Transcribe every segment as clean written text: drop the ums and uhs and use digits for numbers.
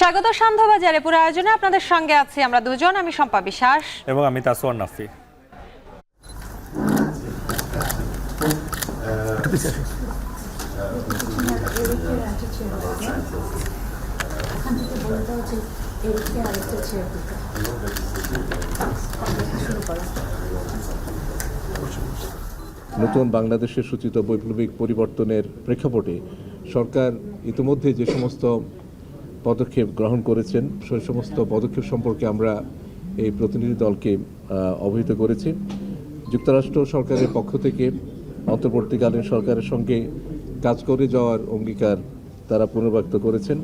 স্বাগত সান্ধ্যবাজারে পুরো আয়োজনে আপনাদের সঙ্গে আছি আমরা দুজন, আমি শম্পা বিশ্বাস এবং আমি তাসওয়ার নাফি। নতুন বাংলাদেশের সূচিত বৈপ্লবিক পরিবর্তনের প্রেক্ষাপটে সরকার ইতিমধ্যে যে সমস্ত পদক্ষেপ গ্রহণ করেছেন সেই সমস্ত পদক্ষেপ সম্পর্কে আমরা এই প্রতিনিধি দলকে অবহিত করেছি। যুক্তরাষ্ট্র সরকারের পক্ষ থেকে অন্তর্বর্তীকালীন সরকারের সঙ্গে কাজ করে যাওয়ার অঙ্গীকার তারা পুনর্ব্যক্ত করেছেন।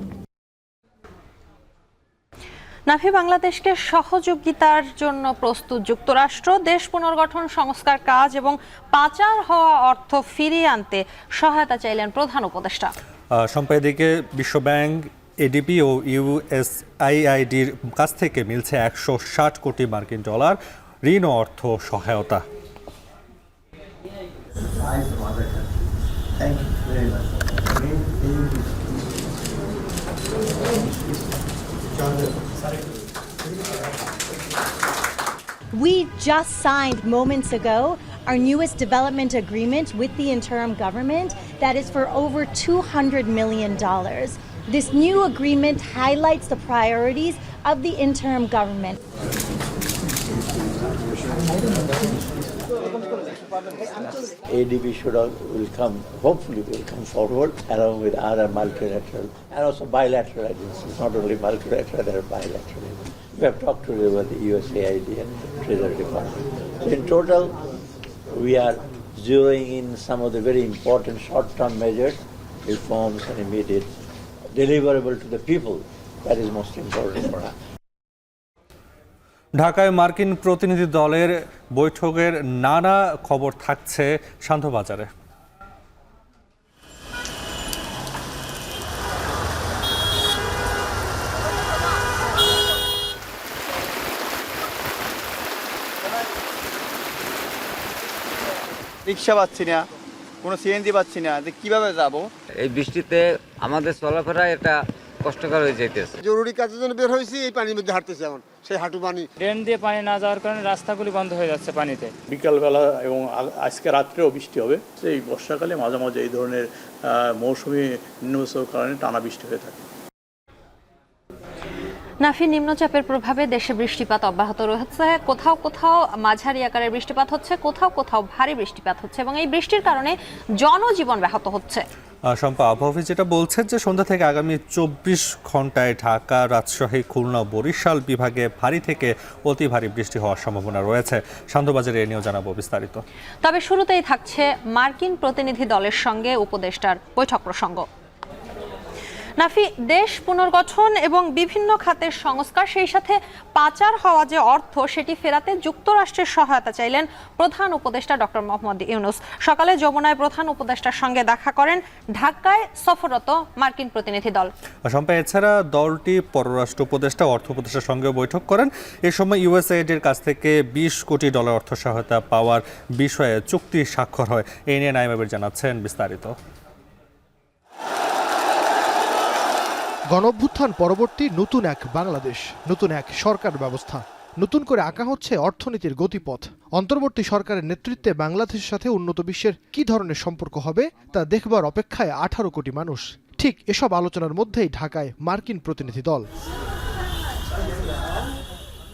নাফি, বাংলাদেশকে সহযোগিতার জন্য প্রস্তুত যুক্তরাষ্ট্র। দেশ পুনর্গঠন, সংস্কার কাজ এবং পাচার হওয়া অর্থ ফিরিয়ে আনতে সহায়তা চাইলেন প্রধান উপদেষ্টা। সম্প্রতিকে বিশ্বব্যাংক, এডিবি ও ইউএসআইআইডির কাছ থেকে মিলছে 160 কোটি মার্কিন ডলার ঋণ ও অর্থ সহায়তা। We just signed moments ago our newest development agreement with the interim government that is for over $200 million. This new agreement highlights the priorities of the interim government. ADB will come, hopefully will come forward along with other multilateral and also bilateral agencies, not only multilateral, there are bilateral. We have talked today about the USAID and the Treasury Department. So in total, we are zeroing in some of the very important short-term measures, reforms and immediate deliverable to the people. That is most important for us. ঢাকায় মার্কিন প্রতিনিধি দলের বৈঠকের নানা খবর থাকছে সান্ধ্যবাজারে। রিক্সা পাচ্ছি না, কোনো সিএনজি পাচ্ছি না, যে কীভাবে যাব? এই বৃষ্টিতে আমাদের চলাফেরা এটা কষ্টকর হয়ে যেতেছে। জরুরি কাজের জন্য বের হয়েছি, এই পানির মধ্যে হাঁটতেছি এখন, সেই হাঁটু পানি। ড্রেন দিয়ে পানি না যাওয়ার কারণে রাস্তাগুলি বন্ধ হয়ে যাচ্ছে পানিতে। বিকালবেলা এবং আজকে রাত্রেও বৃষ্টি হবে। এই বর্ষাকালে মাঝে মাঝে এই ধরনের মৌসুমি নিম্নচাপের কারণে টানা বৃষ্টি হয়ে থাকে। নাফি, নিম্নচাপের প্রভাবে দেশে বৃষ্টিপাত অব্যাহত রয়েছে। কোথাও কোথাও মাঝারি আকারের বৃষ্টিপাত হচ্ছে, কোথাও কোথাও ভারী বৃষ্টিপাত হচ্ছে এবং এই বৃষ্টির কারণে জনজীবন ব্যাহত হচ্ছে। শম্পা, আবহাওয়া যেটা বলছে যে সন্ধ্যা থেকে আগামী 24 ঘন্টায় ঢাকা, রাজশাহী, খুলনা, বরিশাল বিভাগে ভারী থেকে অতি ভারী বৃষ্টি হওয়ার সম্ভাবনা রয়েছে। সান্ধ্যবাজারে এ নিয়েও জানাবো বিস্তারিত। তবে শুরুতেই থাকছে মার্কিন প্রতিনিধি দলের সঙ্গে উপদেষ্টার বৈঠক প্রসঙ্গ। নাফি, দেশ পুনর্গঠন এবং বিভিন্ন খাতের সংস্কার, সেই সাথে পাচার হওয়া যে অর্থ সেটি ফেরাতে যুক্তরাষ্ট্রের সহায়তা চাইলেন প্রধান উপদেষ্টা ডক্টর মোহাম্মদ ইউনূস। সকালে যমুনায় প্রধান উপদেষ্টার সঙ্গে দেখা করেন ঢাকায় সফররত মার্কিন প্রতিনিধি দল। শম্পা, এছাড়া দলটি পররাষ্ট্র উপদেষ্টা, অর্থ উপদেষ্টার সঙ্গে বৈঠক করেন। এ সময় ইউএসআইডির কাছ থেকে 20 কোটি ডলার অর্থ সহায়তা পাওয়ার বিষয়ে চুক্তি স্বাক্ষর হয়। এই নিয়ে নাইম আবির জানাচ্ছেন বিস্তারিত। গণঅভ্যুত্থান পরবর্তী নতুন এক বাংলাদেশ, নতুন এক সরকার ব্যবস্থা, নতুন করে আঁকা হচ্ছে অর্থনীতির গতিপথ। অন্তর্বর্তী সরকারের নেতৃত্বে বাংলাদেশের সাথে উন্নত বিশ্বের কি ধরনের সম্পর্ক হবে তা দেখবার অপেক্ষায় 18 কোটি মানুষ। ঠিক এসব আলোচনার মধ্যেই ঢাকায় মার্কিন প্রতিনিধি দল।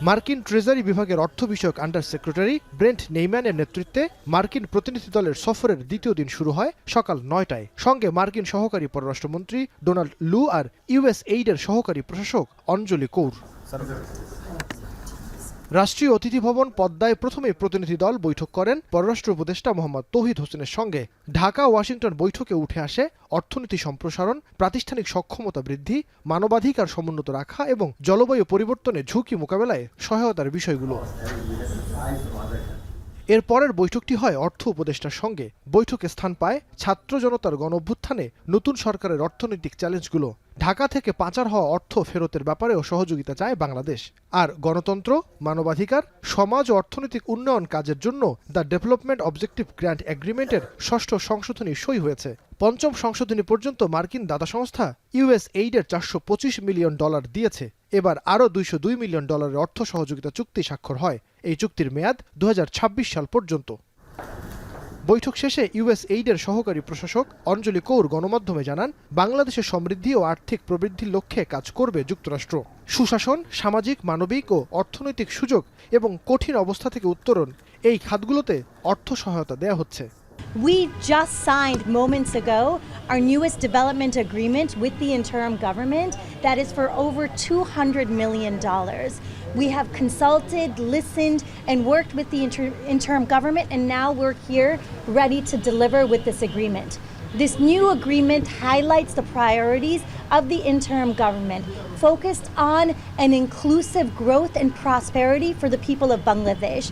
মার্কিন ট্রেজারি বিভাগের অর্থ বিষয়ক আন্ডার সেক্রেটারি ব্রেন্ট নেইম্যানের নেতৃত্বে মার্কিন প্রতিনিধি দলের সফরের দ্বিতীয় দিন শুরু হয় সকাল 9টায়। সঙ্গে মার্কিন সহকারী পররাষ্ট্রমন্ত্রী ডোনাল্ড লু আর ইউএসএইডের সহকারী প্রশাসক অঞ্জলি কৌর। রাষ্ট্রীয় অতিথি ভবন পদ্মায় প্রথমেই প্রতিনিধি দল বৈঠক করেন পররাষ্ট্র উপদেষ্টা মোহাম্মদ তৌহিদ হোসেনের সঙ্গে। ঢাকা ওয়াশিংটন বৈঠকে উঠে আসে অর্থনীতি সম্প্রসারণ, প্রাতিষ্ঠানিক সক্ষমতা বৃদ্ধি, মানবাধিকার সমুন্নত রাখা এবং জলবায়ু পরিবর্তনের ঝুঁকি মোকাবেলায় সহায়তার বিষয়গুলো। এর পরের বৈঠকটি হয় অর্থ উপদেষ্টার সঙ্গে। বৈঠকে স্থান পায় ছাত্র জনতার গণঅভ্যুত্থানে নতুন সরকারের অর্থনৈতিক চ্যালেঞ্জগুলো। ঢাকা থেকে পাচার হওয়া অর্থ ফেরতের ব্যাপারেও সহযোগিতা চায় বাংলাদেশ। আর গণতন্ত্র, মানবাধিকার, সমাজ ও অর্থনৈতিক উন্নয়ন কাজের জন্য দ্য ডেভেলপমেন্ট অবজেক্টিভ গ্র্যান্ট এগ্রিমেন্টের ৬ষ্ঠ সংশোধনী সই হয়েছে। পঞ্চম সংশোধনী পর্যন্ত মার্কিন দাতা সংস্থা USAID-এর $425 মিলিয়ন দিয়েছে। এবার আরও $202 মিলিয়ন অর্থ সহযোগিতা চুক্তি স্বাক্ষর হয়। এই চুক্তির মেয়াদ 2026 সাল পর্যন্ত। বৈঠক শেষে USAID-এর সহকারী প্রশাসক অঞ্জলি কৌর গণমাধ্যমে জানান, বাংলাদেশের সমৃদ্ধি ও আর্থিক প্রবৃদ্ধির লক্ষ্যে কাজ করবে যুক্তরাষ্ট্র। সুশাসন, সামাজিক, মানবিক ও অর্থনৈতিক সুযোগ এবং কঠিন অবস্থা থেকে উত্তরণ, এই খাতগুলোতে অর্থ সহায়তা দেয়া হচ্ছে। We just signed moments ago our newest development agreement with the interim government that is for over $200 million. We have consulted, listened, and worked with the interim government, and now we're here ready to deliver with this agreement. This new agreement highlights the priorities of the interim government, focused on an inclusive growth and prosperity for the people of Bangladesh.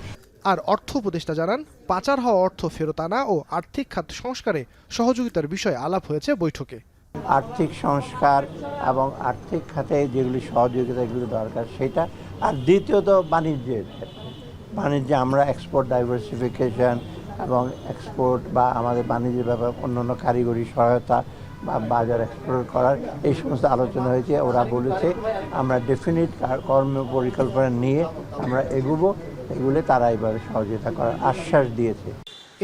আর অর্থ উপদেষ্টা জানান, পাচার হওয়া অর্থ ফেরত আনা ও আর্থিক খাত সংস্কারে সহযোগিতার বিষয়ে আলাপ হয়েছে বৈঠকে। আর্থিক সংস্কার এবং আর্থিক খাতে যেগুলি সহযোগিতাগুলি দরকার সেটা, আর দ্বিতীয়ত বাণিজ্যে আমরা এক্সপোর্ট ডাইভার্সিফিকেশন এবং এক্সপোর্ট বা আমাদের বাণিজ্যের ব্যাপারে অন্যান্য কারিগরি সহায়তা বা বাজার এক্সপ্লোর করার এই সমস্ত আলোচনা হয়েছে। ওরা বলেছে আমরা ডেফিনিট কর্ম পরিকল্পনা নিয়ে আমরা এগুলো তারা এবারে সহযোগিতা করার আশ্বাস দিয়েছে।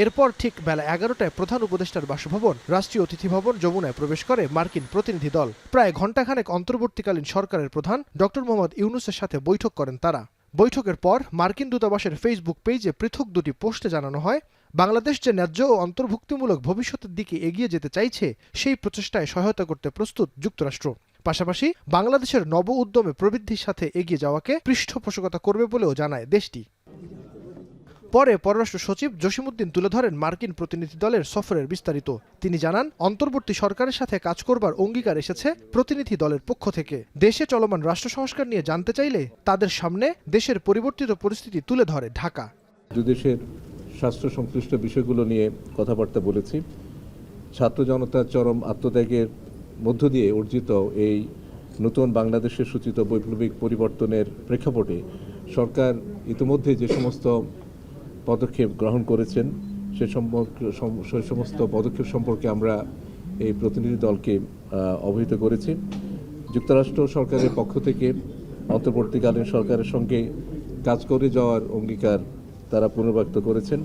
এরপর ঠিক বেলা 11টায় প্রধান উপদেষ্টার বাসভবন রাষ্ট্রীয় অতিথি ভবন যমুনায় প্রবেশ করে মার্কিন প্রতিনিধি দল। প্রায় ঘণ্টাখানেক অন্তর্বর্তীকালীন সরকারের প্রধান ডক্টর মোহাম্মদ ইউনূসের সাথে বৈঠক করেন তারা। বৈঠকের পর মার্কিন দূতাবাসের ফেসবুক পেজে পৃথক দুটি পোস্টে জানানো হয়, বাংলাদেশ যে ন্যায্য ও অন্তর্ভুক্তিমূলক ভবিষ্যতের দিকে এগিয়ে যেতে চাইছে সেই প্রচেষ্টায় সহায়তা করতে প্রস্তুত যুক্তরাষ্ট্র। পাশাপাশি বাংলাদেশের নব উদ্যমে প্রবৃদ্ধির সাথে এগিয়ে যাওয়াকে পৃষ্ঠপোষকতা করবে বলেও জানায় দেশটি। পরে পররাষ্ট্র সচিব জসিমউদ্দিন তুলে ধরেন মার্কিন প্রতিনিধি দলের সফরের বিস্তারিত। তিনি জানান, অন্তর্বর্তী সরকারের সাথে কাজ করবার অঙ্গীকার এসেছে প্রতিনিধি দলের পক্ষ থেকে। দেশে চলমান রাষ্ট্র সংস্কার নিয়ে জানতে চাইলে তাদের সামনে দেশের পরিবর্তিত পরিস্থিতি তুলে ধরে ঢাকা। দুদেশের স্বাস্থ্য সংশ্লিষ্ট বিষয়গুলো নিয়ে কথাবার্তা বলেছি। ছাত্র জনতার চরম আত্মত্যাগের মধ্য দিয়ে অর্জিত এই নতুন বাংলাদেশের সূচিত বৈপ্লবিক পরিবর্তনের প্রেক্ষাপটে সরকার ইতিমধ্যে যে সমস্ত পদক্ষেপ গ্রহণ করেছেন সে সমস্ত পদক্ষেপ সম্পর্কে আমরা এই প্রতিনিধি দলকে অবহিত করেছি। যুক্তরাষ্ট্র সরকারের পক্ষ থেকে অন্তর্বর্তীকালীন সরকারের সঙ্গে কাজ করে যাওয়ার অঙ্গীকার তারা পুনর্ব্যক্ত করেছেন।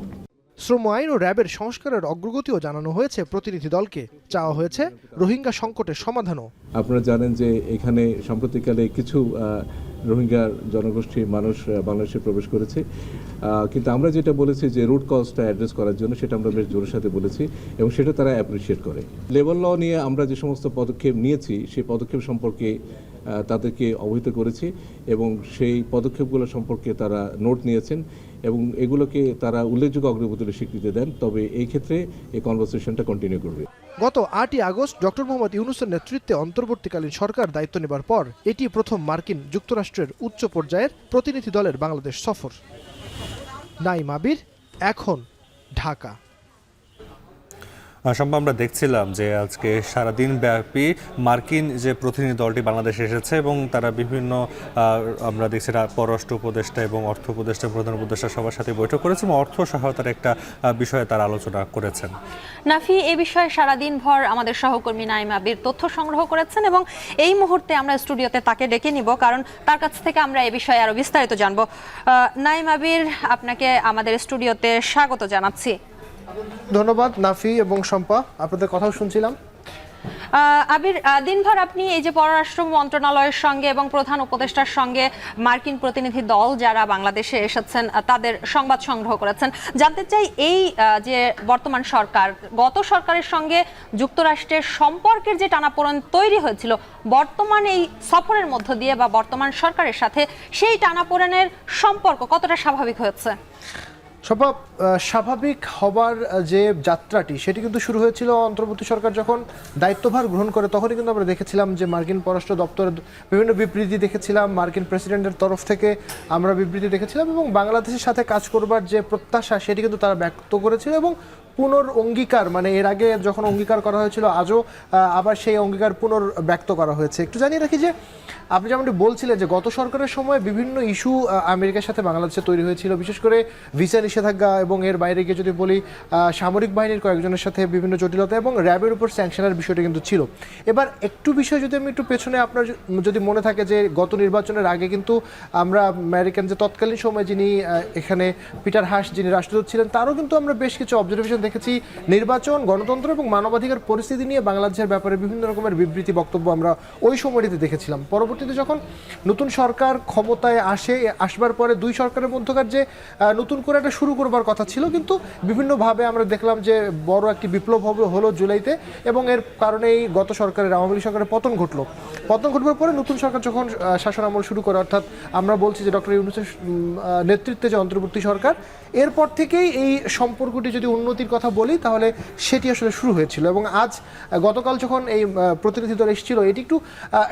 শ্রম আইন ও র্যাবের সংস্কারের অগ্রগতিও জানানো হয়েছে প্রতিনিধি দলকে। চাওয়া হয়েছে রোহিঙ্গা সংকটের সমাধানও। আপনারা জানেন যে এখানে সাম্প্রতিককালে কিছু রোহিঙ্গা জনগোষ্ঠীর মানুষ বাংলাদেশে প্রবেশ করেছে, কিন্তু আমরা যেটা বলেছি যে রুট কজটা অ্যাড্রেস করার জন্য সেটা আমরা বেশ জোরের সাথে বলেছি এবং সেটা তারা অ্যাপ্রিসিয়েট করে। লেবার ল নিয়ে আমরা যে সমস্ত পদক্ষেপ নিয়েছি সেই পদক্ষেপ সম্পর্কে তাদেরকে অবহিত করেছি এবং সেই পদক্ষেপগুলো সম্পর্কে তারা নোট নিয়েছেন এবং এগুলোকে তারা উল্লেখযোগ্য অগ্রগতির স্বীকৃতি দেন। তবে এই ক্ষেত্রে এই কনভারসেশনটা কন্টিনিউ করবে। গত 8ই আগস্ট ডক্টর মোহাম্মদ ইউনূসের নেতৃত্বে অন্তর্বর্তীকালীন সরকার দায়িত্ব নেবার পর এটি প্রথম মার্কিন যুক্তরাষ্ট্রের উচ্চ পর্যায়ের প্রতিনিধি দলের বাংলাদেশ সফর। নাইম আবির, এখন, ঢাকা। সম্ভব আমরা দেখছিলাম যে আজকে সারাদিন ব্যাপী মার্কিন যে প্রতিনিধি দলটি বাংলাদেশে এসেছে এবং তারা বিভিন্ন আমরা দেখছি পররাষ্ট্র উপদেষ্টা এবং অর্থ উপদেষ্টা, প্রধান উপদেষ্টা সবার সাথে বৈঠক করেছেন এবং অর্থ সহায়তার একটা বিষয়ে তারা আলোচনা করেছেন। নাফি, এ বিষয়ে সারাদিন ভর আমাদের সহকর্মী নাইম আবির তথ্য সংগ্রহ করেছেন এবং এই মুহূর্তে আমরা স্টুডিওতে তাকে ডেকে নিব, কারণ তার কাছ থেকে আমরা এ বিষয়ে আরো বিস্তারিত জানবো। নাইম আবির, আপনাকে আমাদের স্টুডিওতে স্বাগত জানাচ্ছি। ধন্যবাদ নাফি এবং শম্পা, আপনাদের কথাও শুনছিলাম। আবির, দিনভর আপনি এই যে পররাষ্ট্র মন্ত্রণালয়ের সঙ্গে এবং প্রধান উপদেষ্টার সঙ্গে মার্কিন প্রতিনিধি দল যারা বাংলাদেশে এসেছেন তাদের সংবাদ সংগ্রহ করেছেন। জানতে চাই, এই যে বর্তমান সরকার গত সরকারের সঙ্গে যুক্তরাষ্ট্রের সম্পর্কের যে টানাপোড়েন তৈরি হয়েছিল, বর্তমান এই সফরের মধ্য দিয়ে বা বর্তমান সরকারের সাথে সেই টানাপোড়েনের সম্পর্ক কতটা স্বাভাবিক হয়েছে? সভা স্বাভাবিক হবার যে যাত্রাটি সেটি কিন্তু শুরু হয়েছিল অন্তর্বর্তী সরকার যখন দায়িত্বভার গ্রহণ করে, তখনই কিন্তু আমরা দেখেছিলাম যে মার্কিন পররাষ্ট্র দপ্তরের বিভিন্ন বিবৃতি দেখেছিলাম, মার্কিন প্রেসিডেন্টের তরফ থেকে আমরা বিবৃতি দেখেছিলাম, এবং বাংলাদেশের সাথে কাজ করবার যে প্রত্যাশা সেটি কিন্তু তারা ব্যক্ত করেছিল, এবং পুনর্অঙ্গীকার মানে এর আগে যখন অঙ্গীকার করা হয়েছিল আজও আবার সেই অঙ্গীকার পুনর্ব্যক্ত করা হয়েছে। একটু জানিয়ে রাখি যে আপনি যেমনটি বলছিলেন যে গত সরকারের সময় বিভিন্ন ইস্যু আমেরিকার সাথে বাংলাদেশে তৈরি হয়েছিল, বিশেষ করে ভিসা নিষেধাজ্ঞা, এবং এর বাইরে গিয়ে যদি বলি সামরিক বাহিনীর কয়েকজনের সাথে বিভিন্ন জটিলতা এবং র্যাবের উপর স্যাংশনের বিষয়টি কিন্তু ছিল। এবার একটু বিষয় যদি আমি একটু পেছনে আপনার যদি মনে থাকে যে গত নির্বাচনের আগে কিন্তু আমরা আমেরিকান যে তৎকালীন সময় যিনি এখানে পিটার হাস যিনি রাষ্ট্রদূত ছিলেন তারও কিন্তু আমরা বেশ কিছু অবজারভেশন দেখেছি নির্বাচন, গণতন্ত্র এবং মানবাধিকার পরিস্থিতি নিয়ে বাংলাদেশের ব্যাপারে বিভিন্ন রকমের বিবৃতি বক্তব্য আমরা ওই সময়টিতে দেখেছিলাম। পরবর্তীতে যখন নতুন সরকার ক্ষমতায় আসবার পরে দুই সরকারের মধ্যকার যে নতুন করে একটা শুরু করবার কথা ছিল, কিন্তু বিভিন্নভাবে আমরা দেখলাম যে বড় একটি বিপ্লব হলো জুলাইতে, এবং এর কারণেই গত সরকারের আওয়ামী লীগ সরকারের পতন ঘটবার পরে নতুন সরকার যখন শাসন আমল শুরু করে, অর্থাৎ আমরা বলছি যে ডক্টর ইউনূসের নেতৃত্বে যে অন্তর্বর্তী সরকার, এরপর থেকেই এই সম্পর্কটি যদি উন্নতির কথা বলি তাহলে সেটি আসলে শুরু হয়েছিল। এবং আজ গতকাল যখন এই প্রতিনিধি দল এসেছিল, এটি একটু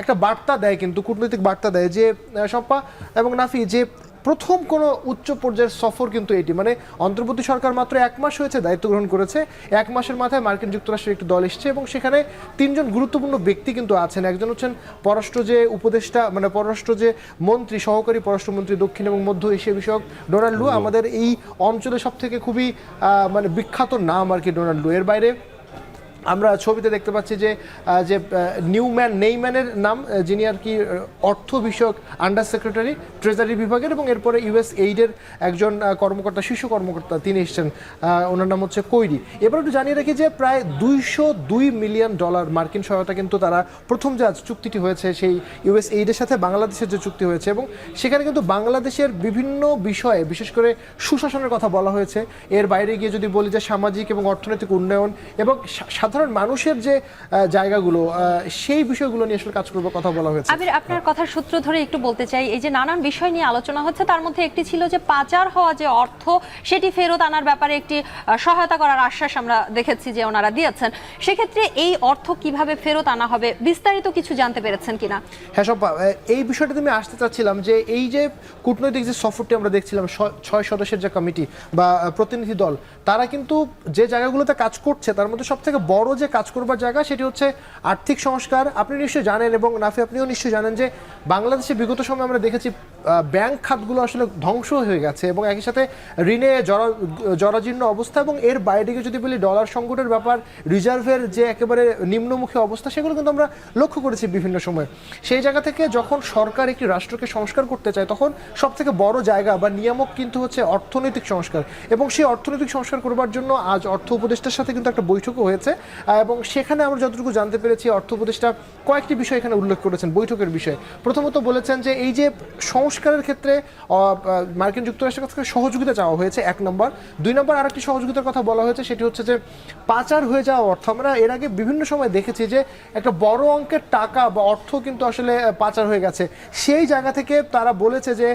একটা বার্তা দেয়, কিন্তু কূটনৈতিক বার্তা দেয় যে শম্পা এবং নাফি, যে প্রথম কোনো উচ্চ পর্যায়ের সফর কিন্তু এটি, মানে অন্তর্বর্তী সরকার মাত্র 1 মাস হয়েছে দায়িত্ব গ্রহণ করেছে, 1 মাসের মাথায় মার্কিন যুক্তরাষ্ট্রের একটি দল এসেছে, এবং সেখানে 3 জন গুরুত্বপূর্ণ ব্যক্তি কিন্তু আছেন। একজন হচ্ছেন পররাষ্ট্র যে উপদেষ্টা, মানে পররাষ্ট্র যে মন্ত্রী, সহকারী পররাষ্ট্রমন্ত্রী দক্ষিণ এবং মধ্য এশিয়া বিষয়ক ডোনাল্ড লু, আমাদের এই অঞ্চলে সব থেকে খুবই মানে বিখ্যাত নাম আর কি ডোনাল্ড লু। এর বাইরে আমরা ছবিতে দেখতে পাচ্ছি যে যে নেইম্যানের নাম, যিনি আর কি অর্থ বিষয়ক আন্ডার সেক্রেটারি ট্রেজারি বিভাগের, এবং এরপরে ইউএস এইডের একজন কর্মকর্তা, শীর্ষ কর্মকর্তা তিনি এসছেন, ওনার নাম হচ্ছে কৈরি। এবার একটু জানিয়ে রাখি যে প্রায় $202 মিলিয়ন মার্কিন সহায়তা কিন্তু তারা প্রথম যে চুক্তিটি হয়েছে সেই ইউএস এইডের সাথে বাংলাদেশের যে চুক্তি হয়েছে, এবং সেখানে কিন্তু বাংলাদেশের বিভিন্ন বিষয়ে বিশেষ করে সুশাসনের কথা বলা হয়েছে। এর বাইরে গিয়ে যদি বলি যে সামাজিক এবং অর্থনৈতিক উন্নয়ন এবং সাধারণ মানুষের যে জায়গাগুলো, সেই বিষয়গুলো নিয়ে আসলে কাজ করবার কথা বলা হয়েছে। আবির, আপনার কথার সূত্র ধরে একটু বলতে চাই, এই যে নানান বিষয় নিয়ে আলোচনা হচ্ছে, তার মধ্যে একটি ছিল যে পাচার হওয়া যে অর্থ সেটি ফেরত আনার ব্যাপারে একটি সহায়তা করার আশ্বাস আমরা দেখেছি যে ওনারা দিয়েছেন। সেক্ষেত্রে এই অর্থ কিভাবে ফেরত আনা হবে বিস্তারিত কিছু জানতে পেরেছেন কিনা? হ্যাঁ শম্পা, এই বিষয়টা আমি আসতে চাচ্ছিলাম যে এই যে কূটনৈতিক যে সফরটি আমরা দেখছিলাম, 6 সদস্যের যে কমিটি বা প্রতিনিধি দল, তারা কিন্তু যে জায়গাগুলোতে কাজ করছে তার মধ্যে সব থেকে বড় যে কাজ করবার জায়গা সেটি হচ্ছে আর্থিক সংস্কার। আপনি নিশ্চয়ই জানেন, এবং নাফি আপনিও নিশ্চয়ই জানেন যে বাংলাদেশে বিগত সময় আমরা দেখেছি ব্যাংক খাতগুলো আসলে ধ্বংস হয়ে গেছে, এবং একই সাথে ঋণে জরাজীর্ণ অবস্থা, এবং এর বাইরে যদি বলি ডলার সংকটের ব্যাপার, রিজার্ভের যে একেবারে নিম্নমুখী অবস্থা, সেগুলো কিন্তু আমরা লক্ষ্য করেছি বিভিন্ন সময়। সেই জায়গা থেকে যখন সরকার একটি রাষ্ট্রকে সংস্কার করতে চায়, তখন সব থেকে বড় জায়গা বা নিয়ামক কিন্তু হচ্ছে অর্থনৈতিক সংস্কার, এবং সেই অর্থনৈতিক সংস্কার করবার জন্য আজ অর্থ উপদেষ্টার সাথে কিন্তু একটা বৈঠকও হয়েছে, এবং সেখানে আমরা যতটুকু জানতে পেরেছি অর্থ উপদেষ্টা কয়েকটি বিষয় এখানে উল্লেখ করেছেন বৈঠকের বিষয়ে। প্রথমত বলেছেন যে এই যে সংস্কারের ক্ষেত্রে মার্কিন যুক্তরাষ্ট্রের কাছ থেকে সহযোগিতা চাওয়া হয়েছে, 1 নম্বর। 2 নম্বর আরেকটি সহযোগিতার কথা বলা হয়েছে, সেটি হচ্ছে যে পাচার হয়ে যাওয়া অর্থ। আমরা এর আগে বিভিন্ন সময় দেখেছি যে একটা বড় অঙ্কের টাকা বা অর্থ কিন্তু আসলে পাচার হয়ে গেছে। সেই জায়গা থেকে তারা বলেছে যে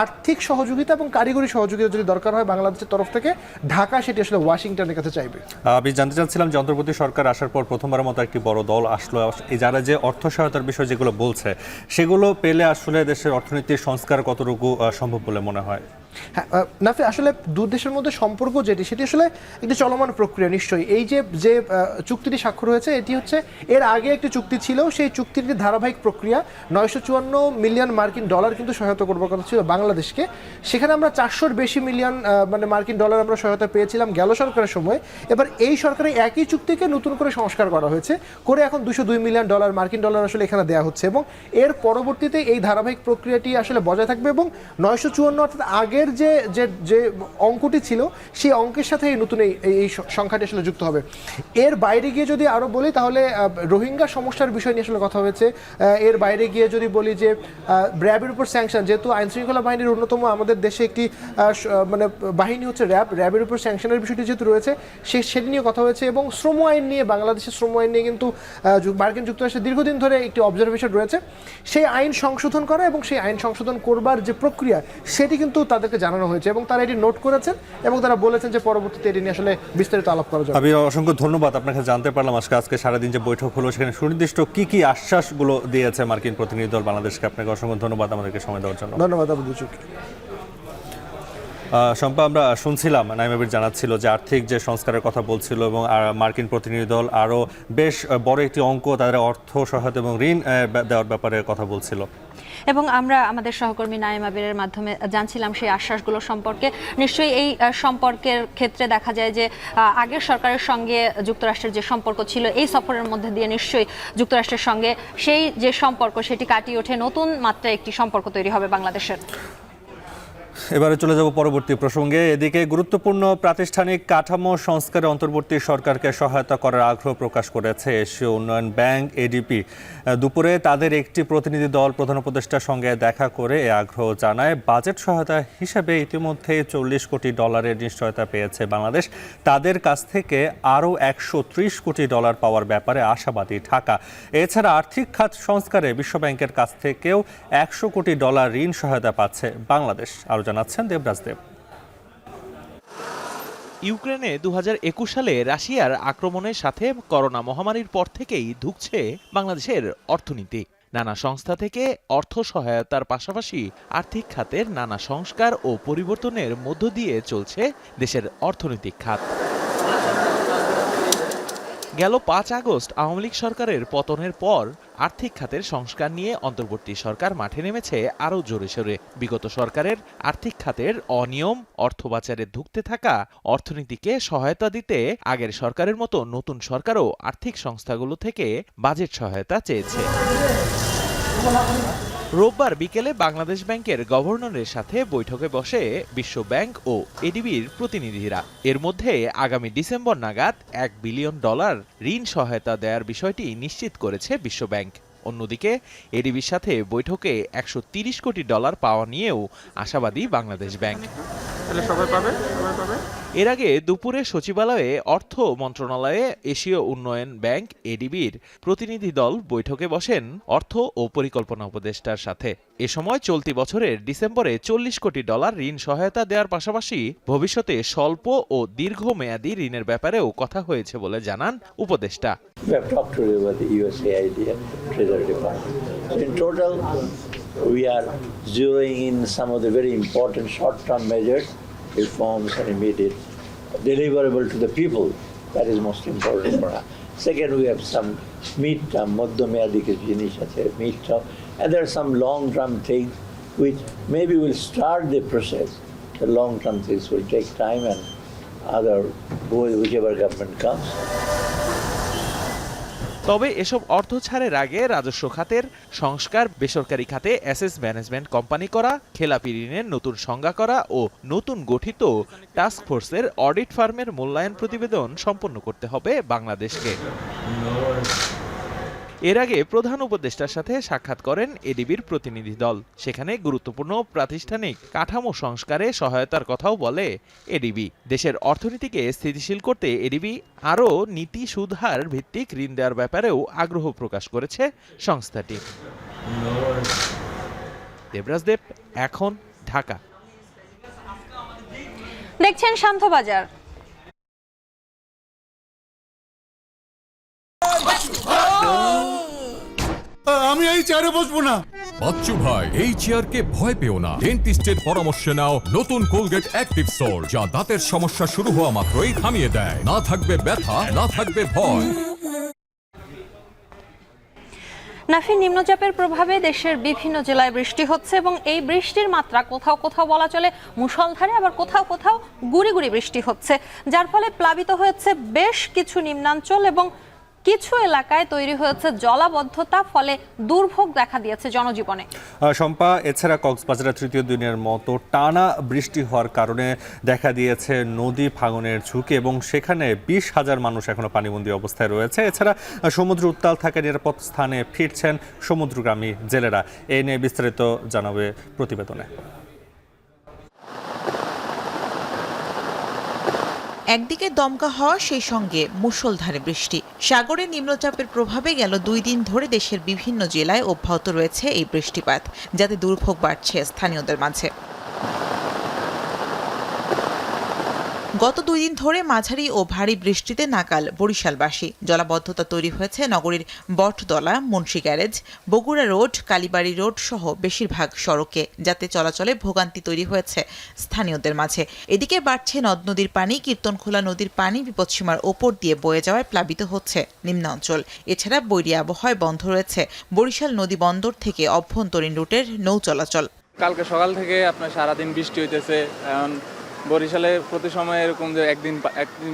আর্থিক সহযোগিতা এবং কারিগরি সহযোগিতা যদি দরকার হয় বাংলাদেশের তরফ থেকে, ঢাকা সেটি আসলে ওয়াশিংটনের কাছে চাইবে। আমি জানতে চাচ্ছিলাম যে অন্তর্বর্তী সরকার আসার পর প্রথমবারের মতো একটি বড় দল আসলো, এই যারা যে অর্থ সহায়তার বিষয় যেগুলো বলছে সেগুলো পেলে আসলে দেশের অর্থনীতির সংস্কার কতটুকু সম্ভব বলে মনে হয়? হ্যাঁ নাফি, আসলে দুই দেশের মধ্যে সম্পর্ক সেটি আসলে একটি চলমান প্রক্রিয়া। নিশ্চয়ই এই যে চুক্তিটি স্বাক্ষর হয়েছে, এটি হচ্ছে এর আগে একটি চুক্তি ছিল, সেই চুক্তিটির ধারাবাহিক প্রক্রিয়া। $954 মিলিয়ন কিন্তু সহায়তা করবার কথা ছিল বাংলাদেশকে, সেখানে আমরা 400-র বেশি মিলিয়ন মার্কিন ডলার আমরা সহায়তা পেয়েছিলাম গেল সরকারের সময়। এবার এই সরকারের একই চুক্তিকে নতুন করে সংস্কার করা হয়েছে, করে এখন $202 মিলিয়ন মার্কিন ডলার আসলে এখানে দেওয়া হচ্ছে, এবং এর পরবর্তীতে এই ধারাবাহিক প্রক্রিয়াটি আসলে বজায় থাকবে, এবং 954 অর্থাৎ আগের যে অঙ্কটি ছিল সেই অঙ্কের সাথে নতুন এই সংখ্যাটি আসলে যুক্ত হবে। এর বাইরে গিয়ে যদি আরো বলি তাহলে রোহিঙ্গা সমস্যার বিষয় নিয়ে আসলে কথা হয়েছে। এর বাইরে গিয়ে যদি বলি যে র্যাবের উপর স্যাংশন, যেহেতু আইন শৃঙ্খলা বাহিনীর অন্যতম আমাদের দেশে একটি বাহিনী হচ্ছে র্যাবের উপর স্যাংশনের বিষয়টি যেহেতু রয়েছে, সেটি নিয়ে কথা হয়েছে। এবং শ্রম আইন নিয়ে, বাংলাদেশের শ্রম আইন নিয়ে কিন্তু মার্কিন যুক্তরাষ্ট্রের দীর্ঘদিন ধরে একটি অবজারভেশন রয়েছে, সেই আইন সংশোধন করা এবং সেই আইন সংশোধন করবার যে প্রক্রিয়া সেটি কিন্তু তাদেরকে তাদেরকে জানানো হয়েছে এবং তারা এটি নোট করেছেন এবং তারা বলেছেন যে পরবর্তীতে এটি নিয়ে আসলে বিস্তারিত আলাপ করা যাবে। আমি অসংখ্য ধন্যবাদ আপনাকে, জানতে পারলাম আজকে সারাদিন যে বৈঠক হলো সেখানে সুনির্দিষ্ট কি আশ্বাসগুলো দিয়েছে মার্কিন প্রতিনিধি দল বাংলাদেশকে। আপনাকে অসংখ্য ধন্যবাদ আমাদেরকে সময় দেওয়ার জন্য। ধন্যবাদ আবু দুচুক। শম্পা, আমরা শুনছিলাম নাইম আবির জানাচ্ছিল যে আর্থিক যে সংস্কারের কথা বলছিল এবং মার্কিন প্রতিনিধি দল আরও বেশ বড় একটি অঙ্ক তাদের অর্থ সহায়তা এবং ঋণ দেওয়ার ব্যাপারে কথা বলছিল। এবং আমরা আমাদের সহকর্মী নাইম আবিরের মাধ্যমে জানছিলাম সেই আশ্বাসগুলো সম্পর্কে। নিশ্চয়ই এই সম্পর্কের ক্ষেত্রে দেখা যায় যে আগের সরকারের সঙ্গে যুক্তরাষ্ট্রের যে সম্পর্ক ছিল এই সফরের মধ্যে দিয়ে নিশ্চয়ই যুক্তরাষ্ট্রের সঙ্গে সেই যে সম্পর্ক সেটি কাটিয়ে ওঠে নতুন মাত্রায় একটি সম্পর্ক তৈরি হবে বাংলাদেশের। এবারে চলে যাব পরবর্তী প্রসঙ্গে। এদিকে গুরুত্বপূর্ণ প্রাতিষ্ঠানিক কাঠামো সংস্কারে অন্তর্বর্তী সরকারকে সহায়তা করার আগ্রহ প্রকাশ করেছে এশীয় উন্নয়ন ব্যাংক এডিপি। দুপুরে তাদের একটি প্রতিনিধি দল প্রধান উপদেষ্টার সঙ্গে দেখা করে এ আগ্রহ জানায়। বাজেট সহায়তা হিসেবে ইতিমধ্যে $40 কোটি নিশ্চয়তা পেয়েছে বাংলাদেশ। তাদের কাছ থেকে আরও $130 কোটি পাওয়ার ব্যাপারে আশাবাদী ঢাকা। এছাড়া আর্থিক খাত সংস্কারে বিশ্বব্যাংকের কাছ থেকেও $100 কোটি ঋণ সহায়তা পাচ্ছে বাংলাদেশ। আরও জানাচ্ছেন দেবরাজ দেব। ইউক্রেনে 2021 সালে রাশিয়ার আক্রমণের সাথে করোনা মহামারীর পর থেকেই ধুঁকছে বাংলাদেশের অর্থনীতি। নানা সংস্থা থেকে অর্থ সহায়তার পাশাপাশি আর্থিক খাতের নানা সংস্কার ও পরিবর্তনের মধ্য দিয়ে চলছে দেশের অর্থনৈতিক খাত। গেল 5 আগস্ট আওয়ামী লীগ সরকারের পতনের পর আর্থিক খাতের সংস্কার নিয়ে অন্তর্বর্তী সরকার মাঠে নেমেছে আরও জোরে সোরে। বিগত সরকারের আর্থিক খাতের অনিয়ম, অর্থ পাচারে ধুঁকতে থাকা অর্থনীতিকে সহায়তা দিতে আগের সরকারের মতো নতুন সরকারও আর্থিক সংস্থাগুলো থেকে বাজেট সহায়তা চেয়েছে। রোববার বিকেলে বাংলাদেশ ব্যাংকের গভর্নরের সাথে বৈঠকে বসে বিশ্ব ব্যাংক ও এডিবির প্রতিনিধিরা। এর মধ্যে আগামী ডিসেম্বর নাগাদ $1 বিলিয়ন ঋণ সহায়তা দেওয়ার বিষয়টি নিশ্চিত করেছে বিশ্ব ব্যাংক। অন্যদিকে এডিবির সাথে বৈঠকে $130 কোটি পাওয়া নিয়েও আশাবাদী বাংলাদেশ ব্যাংক। এর আগে দুপুরে সচিবালয়ে অর্থ মন্ত্রণালয়ে এশীয় উন্নয়ন ব্যাংক এডিবির প্রতিনিধি দল বৈঠকে বসেন অর্থ ও পরিকল্পনা উপদেষ্টার সাথে। এ সময় চলতি বছরের ডিসেম্বরে $40 কোটি ঋণ সহায়তা দেওয়ার পাশাপাশি ভবিষ্যতে স্বল্প ও দীর্ঘমেয়াদী ঋণের ব্যাপারেও কথা হয়েছে বলে জানান উপদেষ্টা। We are zeroing in some of the very important short-term measures, reforms and immediate deliverable to the people. That is most important for us. Second, we have some mid-term, madhyameyadi jinish ache, mid-term, and there are some long-term things which maybe will start the process. The long-term things will take time and whichever government comes. তবে এসব অর্থ ছাড়ের আগে রাজস্ব খাতের সংস্কার, বেসরকারি খাতে অ্যাসেট ম্যানেজমেন্ট কোম্পানি করা, খেলাপি ঋণের নতুন সংজ্ঞা করা ও নতুন গঠিত টাস্ক ফোর্সের অডিট ফার্মের মূল্যায়ন প্রতিবেদন সম্পন্ন করতে হবে বাংলাদেশকে। এর আগে প্রধান উপদেষ্টার সাথে সাক্ষাৎ করেন এডিবির প্রতিনিধি দল। সেখানে গুরুত্বপূর্ণ প্রাতিষ্ঠানিক কাঠামো সংস্কারে সহায়তার কথাও বলে এডিবি। দেশের অর্থনীতিকে স্থিতিশীল করতে এডিবি আরও নীতি সুদহার ভিত্তিক ঋণ দেওয়ার ব্যাপারেও আগ্রহ প্রকাশ করেছে সংস্থাটি। দেবরাজ দেব, এখন, ঢাকা। দেখছেন শান্তবাজার। আমি এই চেয়ারে বসবো না। বাচ্চু ভাই, এই চেয়ারকে ভয় পেও না। ডেন্টিস্টের পরামর্শ নাও নতুন কোলগেট অ্যাক্টিভ সোল, যা দাঁতের সমস্যা শুরু হওয়া মাত্রই থামিয়ে দেয়। না থাকবে ব্যথা, না থাকবে ভয়। নাফি, নিম্নচাপের প্রভাবে দেশের বিভিন্ন জেলায় বৃষ্টি হচ্ছে এবং এই বৃষ্টির মাত্রা কোথাও কোথাও বলা চলে মুষলধারে, আবার কোথাও কোথাও গুড়ি গুড়ি বৃষ্টি হচ্ছে, যার ফলে প্লাবিত হয়েছে বেশ কিছু নিম্নাঞ্চল এবং কিছু এলাকায় তৈরি হয়েছে জলাবদ্ধতা, ফলে দুর্ভোগ দেখা দিয়েছে জনজীবনে। শম্পা, এছাড়া কক্সবাজারে তৃতীয় দিনের মতো টানা বৃষ্টি হওয়ার কারণে দেখা দিয়েছে নদী ভাঙনের ঝুঁকি এবং সেখানে 20,000 মানুষ এখনো পানিবন্দী অবস্থায় রয়েছে। এছাড়া সমুদ্র উত্তাল থাকা নিরাপদ স্থানে ফিরছেন সমুদ্রগামী জেলেরা। এ নিয়ে বিস্তারিত জানাবে প্রতিবেদনে। একদিকে দমকা হওয়া, সেই সঙ্গে মুষলধারে বৃষ্টি। সাগরে নিম্নচাপের প্রভাবে গেল 2 দিন ধরে দেশের বিভিন্ন জেলায় অব্যাহত রয়েছে এই বৃষ্টিপাত, যাতে দুর্ভোগ বাড়ছে স্থানীয়দের মাঝে। গত 2 দিন ধরে মাঝারি ও ভারী বৃষ্টিতে নাকাল বরিশালবাসী। জলাবদ্ধতা তৈরি হয়েছে নগরীর বটতলা, মুন্সি গ্যারেজ, বগুড়া রোড, কালীবাড়ি রোড সহ বেশিরভাগ সড়কে, যাতে চলাচলে ভোগান্তি তৈরি হয়েছে স্থানীয়দের মাঝে। এদিকে বাড়ছে নদ নদীর পানি। কীর্তনখোলা নদীর পানি বিপদসীমার ওপর দিয়ে বয়ে যাওয়ায় প্লাবিত হচ্ছে নিম্নাঞ্চল। এছাড়া বৈরী আবহাওয়ায় বন্ধ রয়েছে বরিশাল নদী বন্দর থেকে অভ্যন্তরীণ রুটের নৌ চলাচল। কালকে সকাল থেকে আপনার সারাদিন বৃষ্টি হইতেছে। এখন বরিশালে প্রতি সময় এরকম যে একদিন